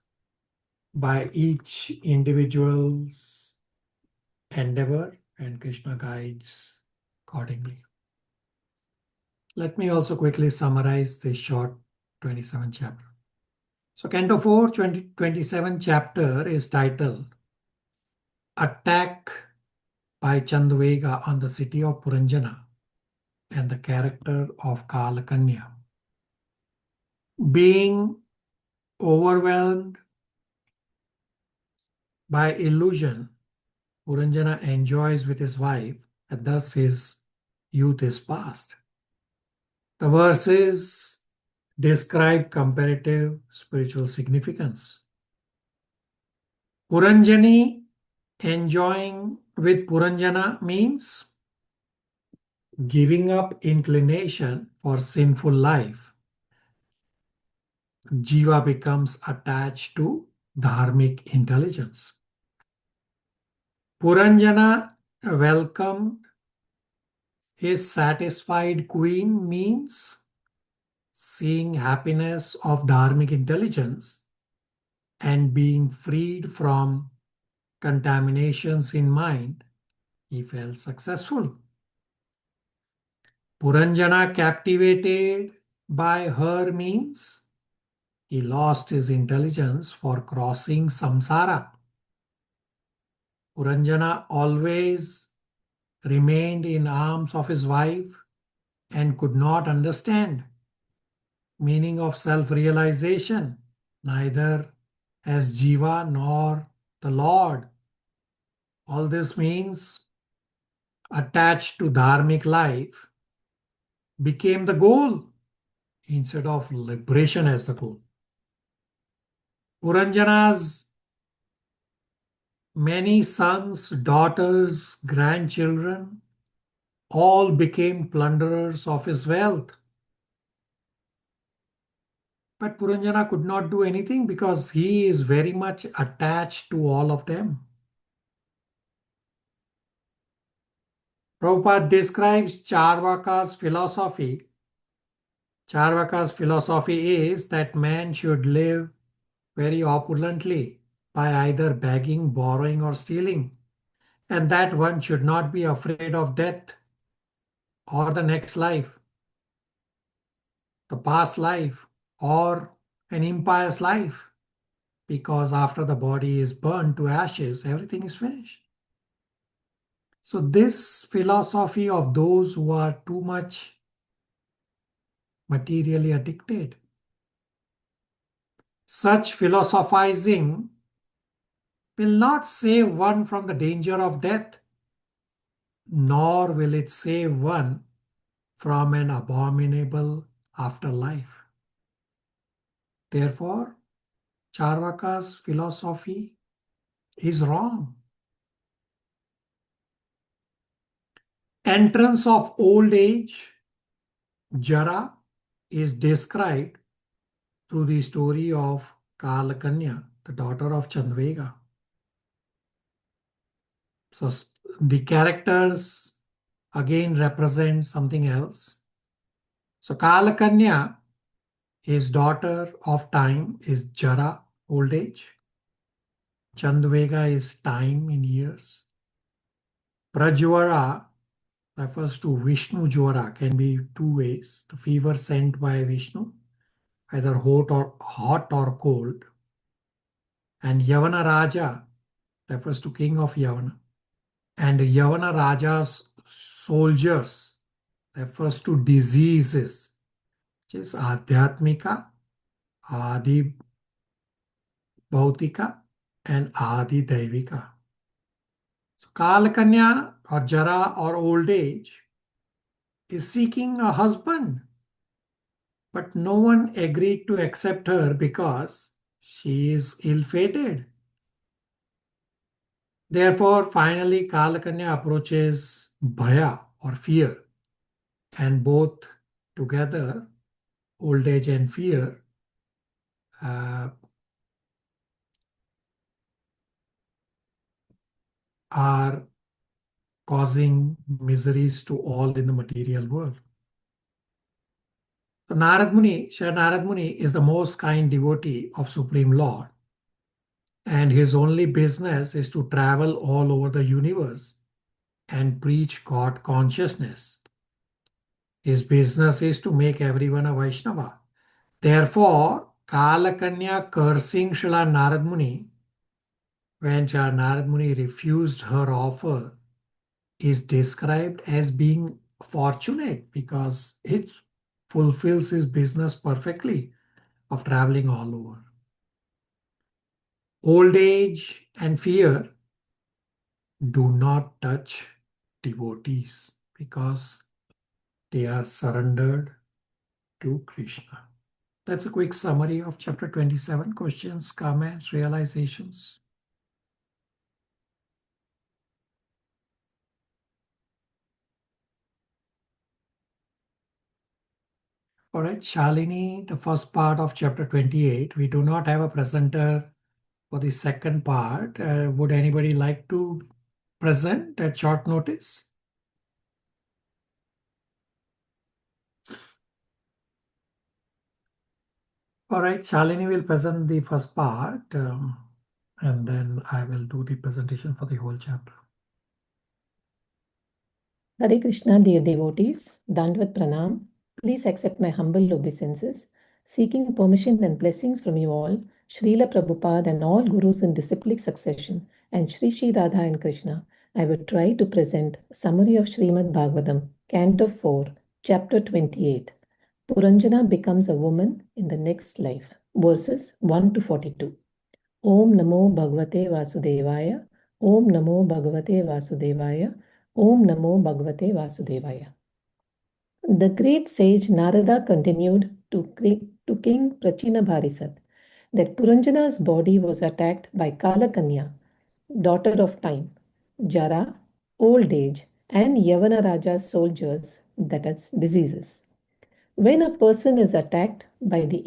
by each individual's endeavor, and Krishna guides accordingly. Let me also quickly summarize this short 27 chapter. So Canto 4, 27 chapter is titled Attack by Chandvega on the city of Puranjana and the character of Kalakanya. Being overwhelmed by illusion, Puranjana enjoys with his wife, and thus his youth is past. The verses describe comparative spiritual significance. Puranjani enjoying with Puranjana means giving up inclination for sinful life. Jiva becomes attached to dharmic intelligence. Puranjana welcomed his satisfied queen means seeing happiness of dharmic intelligence and being freed from contaminations in mind, he felt successful. Puranjana captivated by her means he lost his intelligence for crossing samsara. Puranjana always remained in arms of his wife and could not understand meaning of self-realization, neither as Jiva nor the Lord. All this means attached to dharmic life became the goal instead of liberation as the goal. Puranjana's many sons, daughters, grandchildren all became plunderers of his wealth. But Puranjana could not do anything because he is very much attached to all of them. Prabhupada describes Charvaka's philosophy. Charvaka's philosophy is that man should live very opulently by either begging, borrowing, or stealing, and that one should not be afraid of death or the next life, the past life, or an impious life, because after the body is burned to ashes, everything is finished. So this philosophy of those who are too much materially addicted, such philosophizing will not save one from the danger of death, nor will it save one from an abominable afterlife. Therefore, Charvaka's philosophy is wrong. Entrance of old age, Jara, is described through the story of Kalakanya, the daughter of Chandvega. So the characters again represent something else. So Kalakanya, his daughter of time, is Jara, old age. Chandvega is time in years. Prajwara refers to Vishnu Jwara, can be two ways. The fever sent by Vishnu, either hot or cold. And Yavana Raja refers to king of Yavana. And Yavana Raja's soldiers refers to diseases, which is Adhyatmika, Adi Bhautika, and Adi Daivika. So Kalakanya or Jara or old age is seeking a husband, but no one agreed to accept her because she is ill-fated. Therefore, finally, Kalakanya approaches Bhaya or fear, and both together, old age and fear, are causing miseries to all in the material world. So Narad Muni, Shri Narad Muni is the most kind devotee of Supreme Lord, and his only business is to travel all over the universe and preach God consciousness. His business is to make everyone a Vaishnava. Therefore, Kalakanya cursing Srila Narad Muni when Srila Narad Muni refused her offer is described as being fortunate because it fulfills his business perfectly of traveling all over. Old age and fear do not touch devotees because They are surrendered to Krishna. That's a quick summary of chapter 27. Questions, comments, realizations. All right, Shalini, the first part of chapter 28. We do not have a presenter for the second part. Would anybody like to present at short notice? All right, Shalini will present the first part, and then I will do the presentation for the whole chapter. Hare Krishna, dear devotees, Dandvat Pranam. Please accept my humble obeisances. Seeking permission and blessings from you all, Srila Prabhupada and all gurus in disciplic succession, and Sri Sri Radha and Krishna, I will try to present a summary of Srimad Bhagavatam, Canto 4, Chapter 28. Puranjana becomes a woman in the next life, verses 1 to 42. Om Namo Bhagavate Vasudevaya, Om Namo Bhagavate Vasudevaya, Om Namo Bhagavate Vasudevaya. The great sage Narada continued to King Prachinabharisat that Puranjana's body was attacked by Kalakanya, daughter of time, Jara, old age, and Yavana Raja's soldiers, that is, diseases. When a person is attacked by the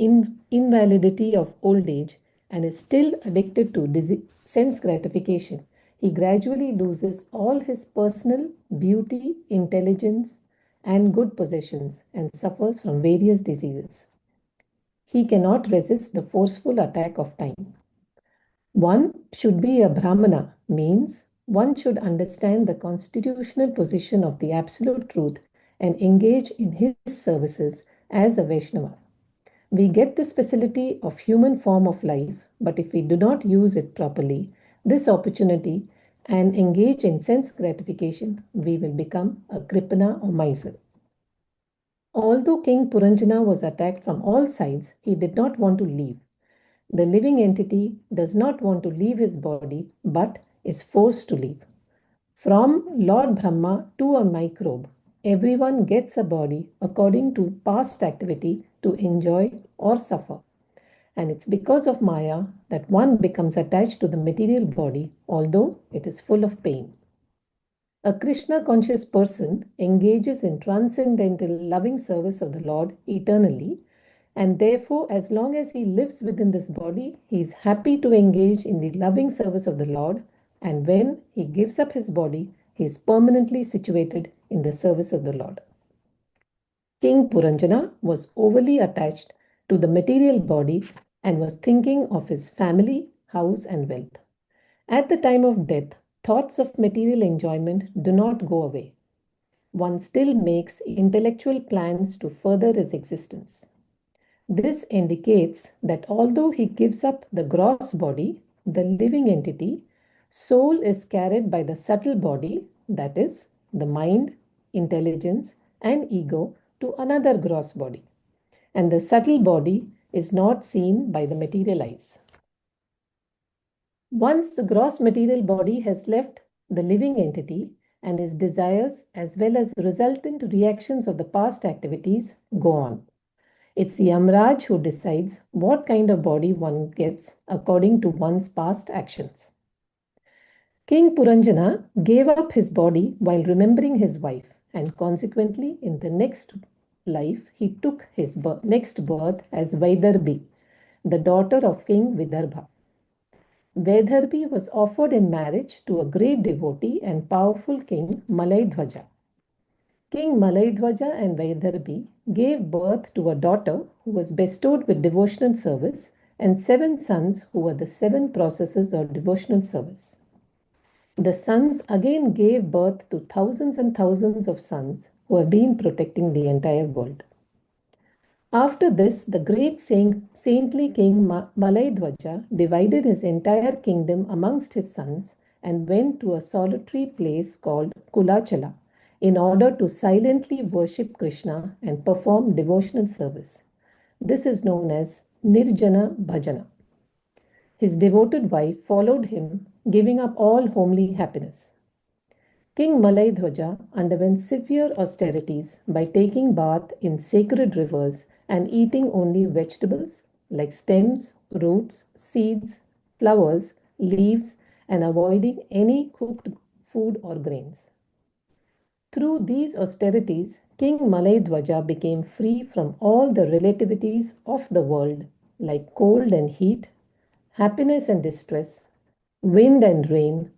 invalidity of old age and is still addicted to sense gratification, he gradually loses all his personal beauty, intelligence, and good possessions and suffers from various diseases. He cannot resist the forceful attack of time. One should be a Brahmana, means one should understand the constitutional position of the absolute truth and engage in his services as a Vaishnava. We get this facility of human form of life, but if we do not use it properly, this opportunity, and engage in sense gratification, we will become a Kripana or miser. Although King Puranjana was attacked from all sides, he did not want to leave. The living entity does not want to leave his body, but is forced to leave. From Lord Brahma to a microbe, everyone gets a body according to past activity to enjoy or suffer. And it's because of Maya that one becomes attached to the material body, although it is full of pain. A Krishna conscious person engages in transcendental loving service of the Lord eternally, and therefore, as long as he lives within this body, he is happy to engage in the loving service of the Lord, and when he gives up his body, he is permanently situated in the service of the Lord. King Puranjana was overly attached to the material body and was thinking of his family, house, and wealth. At the time of death, thoughts of material enjoyment do not go away. One still makes intellectual plans to further his existence. This indicates that although he gives up the gross body, the living entity, soul is carried by the subtle body, that is, the mind, intelligence, and ego, to another gross body. And the subtle body is not seen by the material eyes. Once the gross material body has left the living entity and his desires as well as resultant reactions of the past activities go on. It's the Yamraj who decides what kind of body one gets according to one's past actions. King Puranjana gave up his body while remembering his wife, and consequently in the next life he took his next birth as Vaidarbhi, the daughter of King Vidarbha. Vaidarbhi was offered in marriage to a great devotee and powerful king Malaidhwaja. King Malaidhwaja and Vaidarbhi gave birth to a daughter who was bestowed with devotional service and 7 sons who were the 7 processes of devotional service. The sons again gave birth to thousands and thousands of sons who have been protecting the entire world. After this, the great saintly king Malaidhwaja divided his entire kingdom amongst his sons and went to a solitary place called Kulachala in order to silently worship Krishna and perform devotional service. This is known as Nirjana Bhajana. His devoted wife followed him, giving up all homely happiness. King Malai Dhwaja underwent severe austerities by taking bath in sacred rivers and eating only vegetables like stems, roots, seeds, flowers, leaves, and avoiding any cooked food or grains. Through these austerities, King Malai Dhwaja became free from all the relativities of the world, like cold and heat, happiness and distress, wind and rain,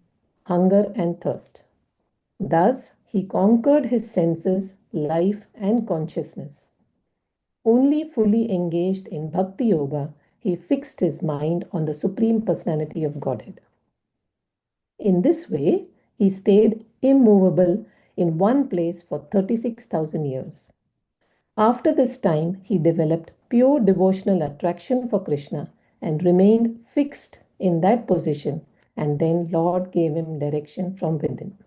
hunger and thirst. Thus, he conquered his senses, life, and consciousness. Only fully engaged in Bhakti Yoga, he fixed his mind on the Supreme Personality of Godhead. In this way, he stayed immovable in one place for 36,000 years. After this time, he developed pure devotional attraction for Krishna and remained fixed in that position, and then Lord gave him direction from within.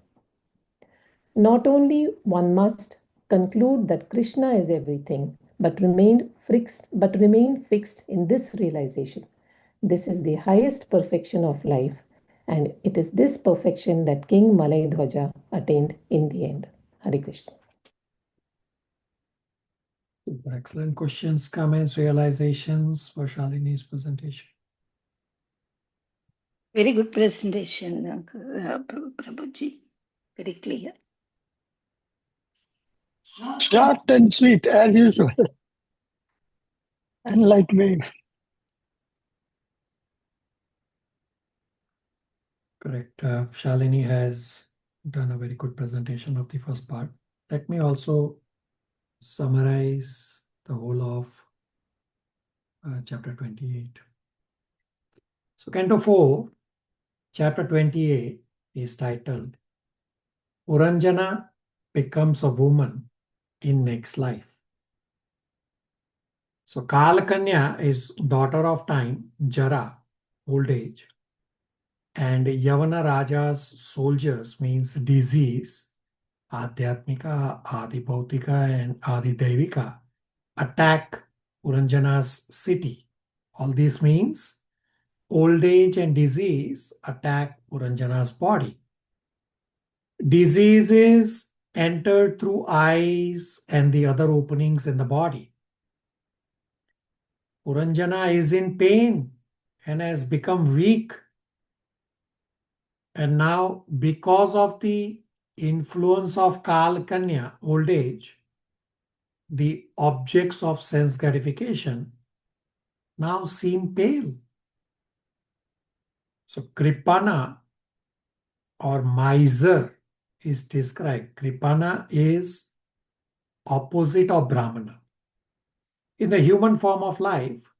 Not only one must conclude that Krishna is everything, but remain fixed in this realization. This is the highest perfection of life, and it is this perfection that King Malai Dhwaja attained in the end. Hare Krishna. Super excellent questions, comments, realizations for Shalini's presentation. Very good presentation, Prabhuji. Very clear. Short and sweet as usual. Unlike me. Correct. Shalini has done a very good presentation of the first part. Let me also summarize the whole of chapter 28. So, Canto 4, chapter 28 is titled Puranjana becomes a woman in next life. So, Kalakanya is daughter of time, Jara, old age, and Yavana Raja's soldiers means disease, Adhyatmika, Adibhautika, and Adidevika attack Puranjana's city. All this means old age and disease attack Puranjana's body. Diseases enter through eyes and the other openings in the body. Puranjana is in pain and has become weak. And now, because of the influence of Kalkanya, old age, the objects of sense gratification now seem pale. So, Kripana or miser is described. Kripana is opposite of Brahmana. In the human form of life,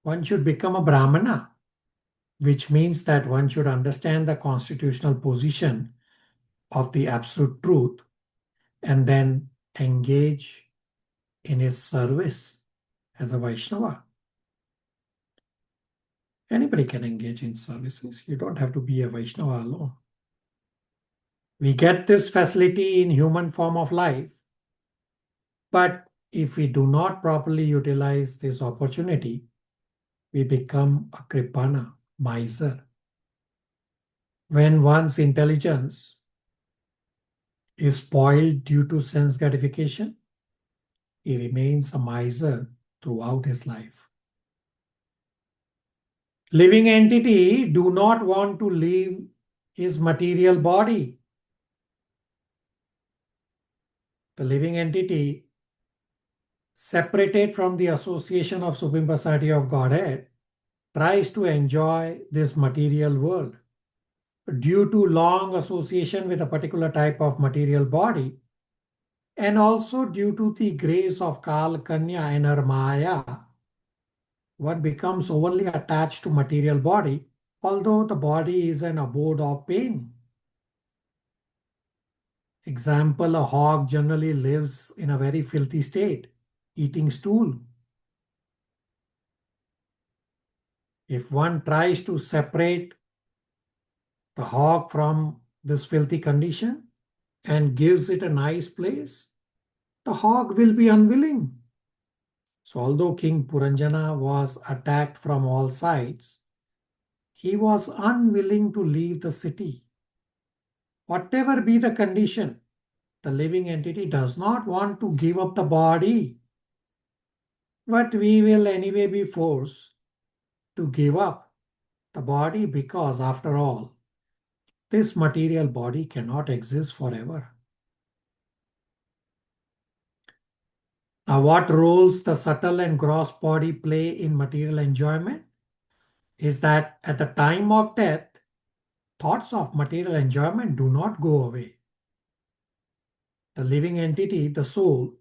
one should become a Brahmana, which means that one should understand the constitutional position of the absolute truth and then engage in his service as a Vaishnava. Anybody can engage in services. You don't have to be a Vaishnava alone. We get this facility in human form of life, but if we do not properly utilize this opportunity, we become a Kripana, miser. When one's intelligence is spoiled due to sense gratification, he remains a miser throughout his life. Living entity do not want to leave his material body. The living entity, separated from the association of Supreme Personality of Godhead, tries to enjoy this material world. Due to long association with a particular type of material body, and also due to the grace of Kal Kanya and her Maya, one becomes overly attached to material body, although the body is an abode of pain. Example, a hog generally lives in a very filthy state, eating stool. If one tries to separate the hog from this filthy condition and gives it a nice place, the hog will be unwilling. So although King Puranjana was attacked from all sides, he was unwilling to leave the city. Whatever be the condition, the living entity does not want to give up the body, but we will anyway be forced to give up the body because, after all, this material body cannot exist forever. Now, what roles the subtle and gross body play in material enjoyment is that at the time of death, thoughts of material enjoyment do not go away. The living entity, the soul,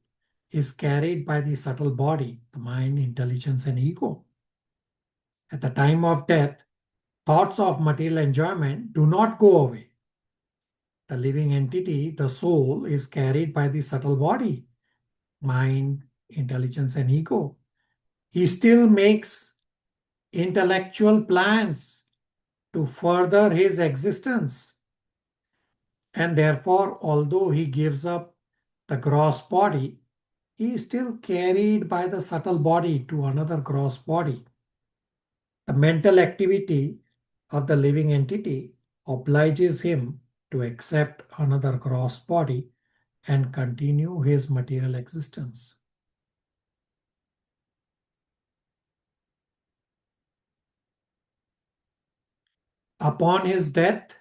is carried by the subtle body, the mind, intelligence, and ego. At the time of death, thoughts of material enjoyment do not go away. The living entity, the soul, is carried by the subtle body, mind, intelligence, and ego. He still makes intellectual plans to further his existence. And therefore, although he gives up the gross body, he is still carried by the subtle body to another gross body. The mental activity of the living entity obliges him to accept another gross body and continue his material existence. Upon his death,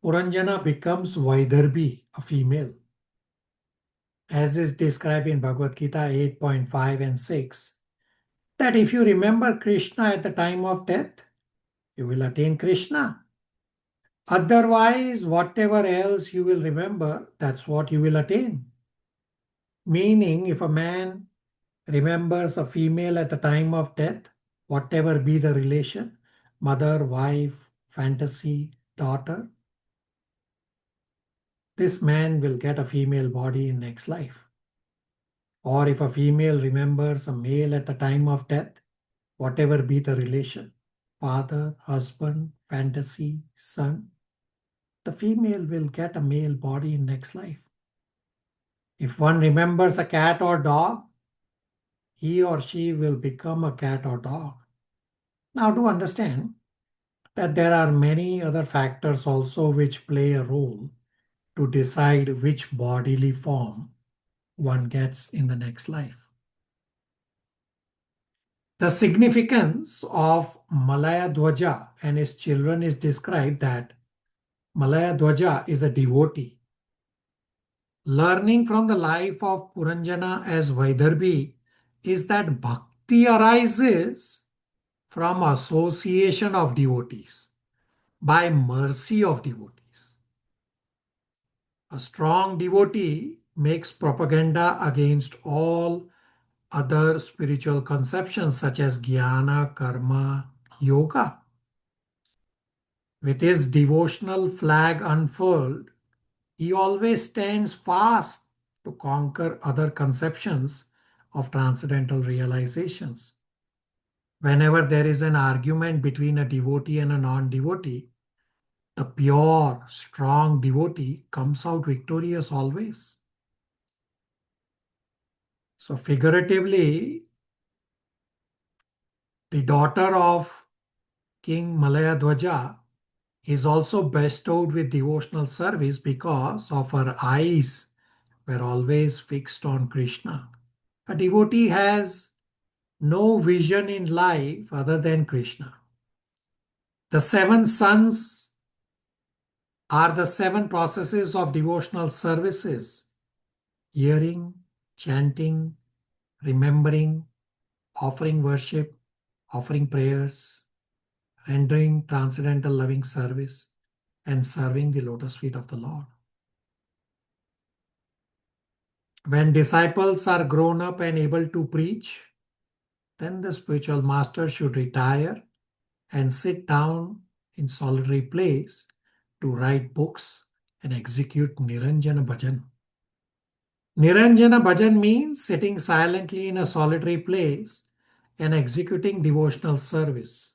Puranjana becomes Vaidarbhi, a female. As is described in Bhagavad Gita 8.5 and 6, that if you remember Krishna at the time of death, you will attain Krishna. Otherwise, whatever else you will remember, that's what you will attain. Meaning, if a man remembers a female at the time of death, whatever be the relation, mother, wife, fantasy, daughter, this man will get a female body in next life. Or if a female remembers a male at the time of death, whatever be the relation, father, husband, fantasy, son, the female will get a male body in next life. If one remembers a cat or dog, he or she will become a cat or dog. Now, do understand that there are many other factors also which play a role to decide which bodily form one gets in the next life. The significance of Malaya Dwaja and his children is described that Malaya Dwaja is a devotee. Learning from the life of Puranjana as Vaidarbhi is that bhakti arises from association of devotees, by mercy of devotees. A strong devotee makes propaganda against all other spiritual conceptions such as jnana, karma, yoga. With his devotional flag unfurled, he always stands fast to conquer other conceptions of transcendental realizations. Whenever there is an argument between a devotee and a non-devotee, the pure, strong devotee comes out victorious always. So figuratively, the daughter of King Malaya Dwaja is also bestowed with devotional service because of her eyes were always fixed on Krishna. A devotee has no vision in life other than Krishna. The 7 suns are the 7 processes of devotional services: hearing, chanting, remembering, offering worship, offering prayers, rendering transcendental loving service, and serving the lotus feet of the Lord. When disciples are grown up and able to preach, then the spiritual master should retire and sit down in solitary place to write books and execute Niranjana Bhajan. Niranjana Bhajan means sitting silently in a solitary place and executing devotional service.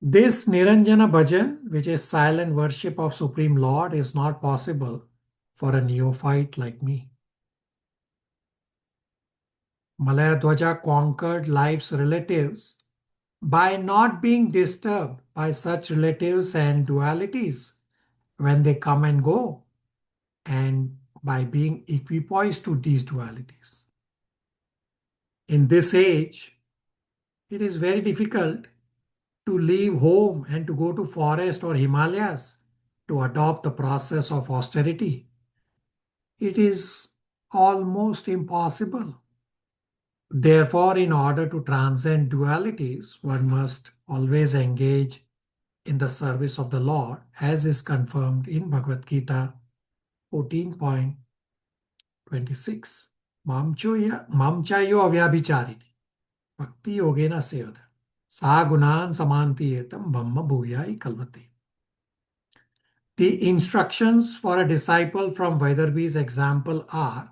This Niranjana Bhajan, which is silent worship of Supreme Lord, is not possible for a neophyte like me. Malaya Dwaja conquered life's relatives by not being disturbed by such relatives and dualities when they come and go, and by being equipoised to these dualities. In this age, it is very difficult to leave home and to go to forest or Himalayas to adopt the process of austerity. It is almost impossible. Therefore, in order to transcend dualities, one must always engage in the service of the Lord, as is confirmed in Bhagavad Gita 14.26. Mamchayo avyabhicharini bhakti yogena sevada sa gunan samanti etam brahma bhuyai kalvate. The instructions for a disciple from Vaidarbhi's example are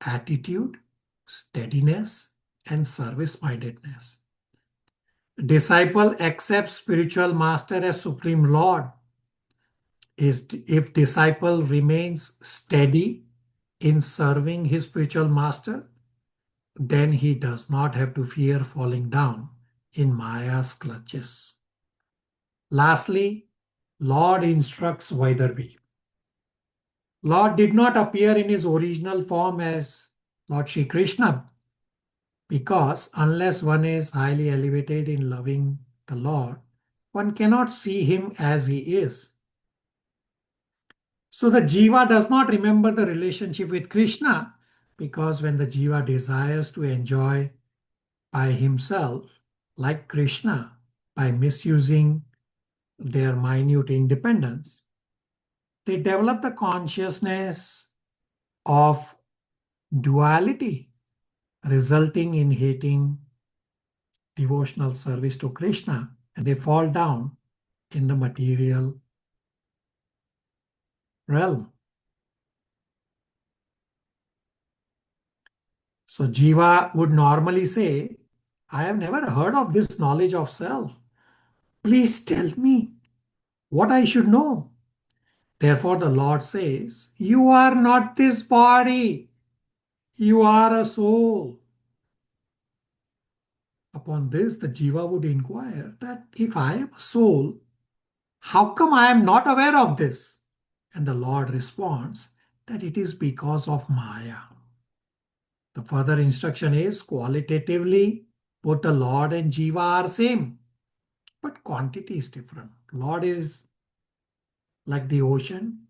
attitude, steadiness, and service-mindedness. Disciple accepts spiritual master as Supreme Lord. If disciple remains steady in serving his spiritual master, then he does not have to fear falling down in Maya's clutches. Lastly, Lord instructs Vaidarbhi. Lord did not appear in his original form as Lord Shri Krishna, because unless one is highly elevated in loving the Lord, one cannot see him as he is. So the jiva does not remember the relationship with Krishna, because when the jiva desires to enjoy by himself, like Krishna, by misusing their minute independence, they develop the consciousness of duality, resulting in hating devotional service to Krishna, and they fall down in the material realm. So Jiva would normally say, I have never heard of this knowledge of self. Please tell me what I should know. Therefore the Lord says, you are not this body. You are a soul. Upon this, the Jiva would inquire that if I am a soul, how come I am not aware of this? And the Lord responds that it is because of Maya. The further instruction is qualitatively, both the Lord and Jiva are same, but quantity is different. Lord is like the ocean,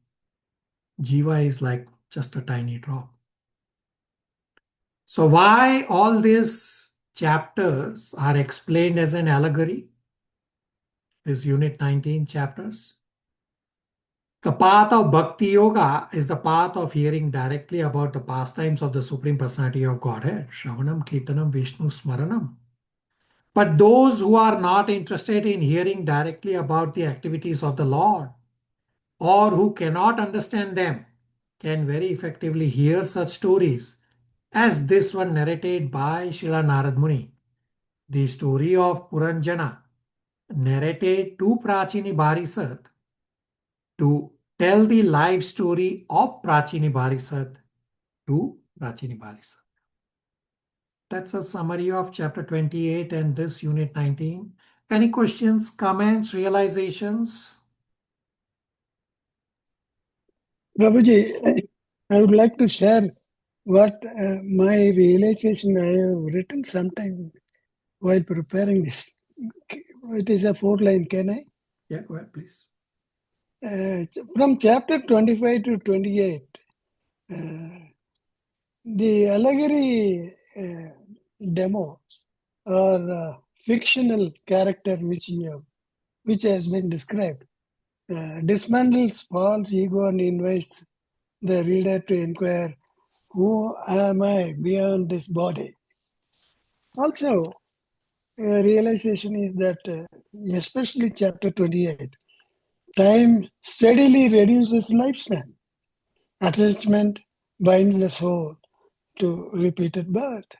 Jiva is like just a tiny drop. So why all these chapters are explained as an allegory? This Unit 19 chapters. The path of Bhakti Yoga is the path of hearing directly about the pastimes of the Supreme Personality of Godhead, Shravanam, Kirtanam, Vishnu, Smaranam. But those who are not interested in hearing directly about the activities of the Lord, or who cannot understand them, can very effectively hear such stories as this one narrated by Srila Narad Muni. The story of Puranjana, narrated to Prachini Bharisat, to tell the life story of Prachini Bharisat to Prachini Bharisat. That's a summary of chapter 28 and this unit 19. Any questions, comments, realizations? Prabhuji, I would like to share what my realization I have written sometime while preparing this. It is a 4-line, can I? Yeah, go ahead, please. From chapter 25 to 28, the allegory demo or fictional character which has been described dismantles false ego and invites the reader to inquire, who am I beyond this body? Also, realization is that, especially chapter 28, time steadily reduces lifespan. Attachment binds the soul to repeated birth.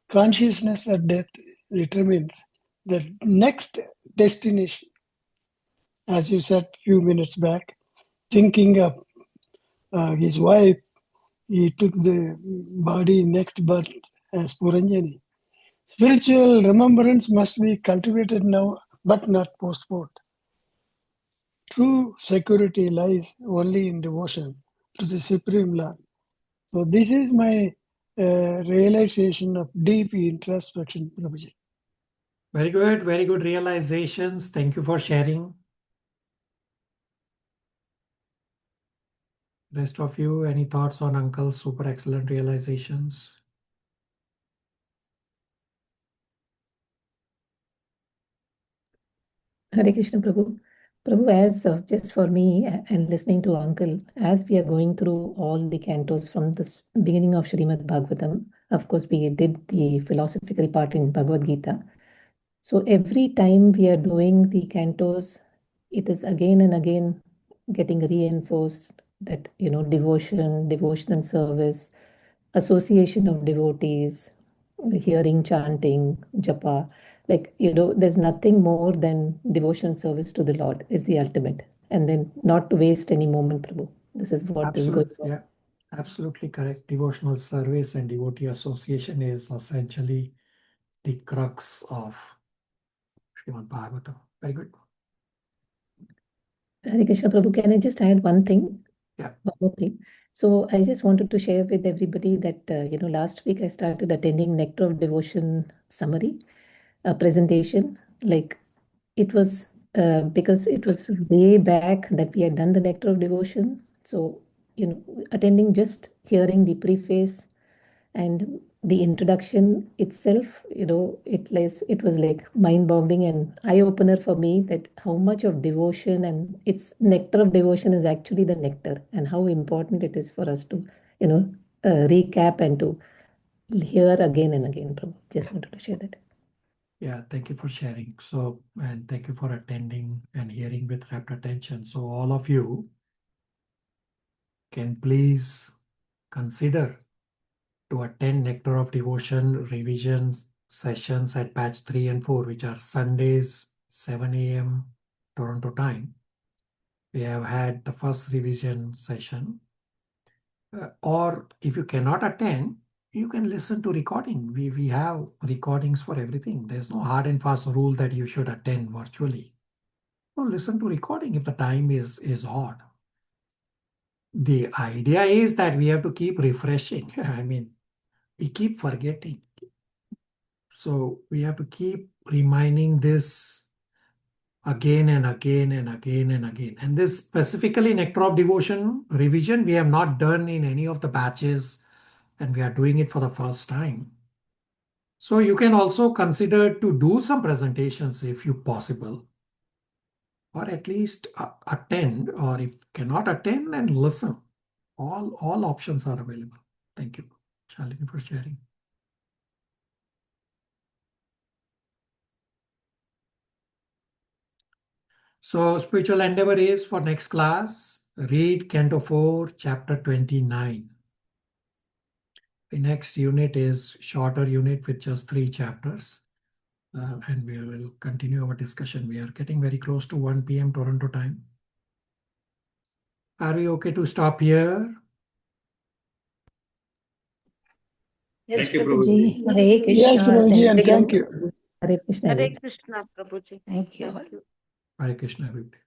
Consciousness at death determines the next destination. As you said few minutes back, thinking of his wife, he took the body next birth as Puranjani. Spiritual remembrance must be cultivated now, but not postponed. true security lies only in devotion to the Supreme Lord. So this is my realization of deep introspection, Prabhuji. Very good realizations. Thank you for sharing. Rest of you, any thoughts on Uncle's super excellent realizations? Hare Krishna, Prabhu. Prabhu, as just for me and listening to Uncle, as we are going through all the cantos from the beginning of Srimad Bhagavatam, of course, we did the philosophical part in Bhagavad Gita. So every time we are doing the cantos, it is again and again getting reinforced that, devotion, devotional service, association of devotees, hearing, chanting, japa, there's nothing more than devotional service to the Lord is the ultimate. And then not to waste any moment, Prabhu. This is what is going on. Yeah, absolutely correct. Devotional service and devotee association is essentially the crux of Srimad Bhagavatam. Very good. Hare Krishna, Prabhu, can I just add one thing? Yeah. One more thing. So I just wanted to share with everybody that, last week I started attending Nectar of Devotion summary presentation. Like it was because it was way back that we had done the Nectar of Devotion. So, attending, just hearing the preface and the introduction itself, it was like mind-boggling and eye-opener for me that how much of devotion and its nectar of devotion is actually the nectar, and how important it is for us to, recap and to hear again and again. Prabhu. Just wanted to share that. Yeah, thank you for sharing. So, and thank you for attending and hearing with rapt attention. So all of you can please consider to attend Nectar of Devotion revision sessions at batch 3 and 4, which are Sundays, 7 a.m. Toronto time. We have had the first revision session. Or if you cannot attend, you can listen to recording. We have recordings for everything. There's no hard and fast rule that you should attend virtually. So listen to recording if the time is odd. The idea is that we have to keep refreshing. I mean, we keep forgetting. So we have to keep reminding this again and again and again and again. And this specifically Nectar of Devotion revision, we have not done in any of the batches, and we are doing it for the first time. So you can also consider to do some presentations if you possible, or at least attend, or if cannot attend, then listen. All options are available. Thank you, Shalini, for sharing. So spiritual endeavor is for next class, read Canto 4, Chapter 29. The next unit is shorter unit with just 3 chapters. And we will continue our discussion. We are getting very close to 1 p.m. Toronto time. Are we okay to stop here? Yes, Thank you, Prabhuji. Prabhuji. Hare Krishna. Yes, Prabhuji, and you. thank you. Hare Krishna. Hare everyone. Krishna, Prabhuji. Thank you. Thank you. Hare Krishna, everybody.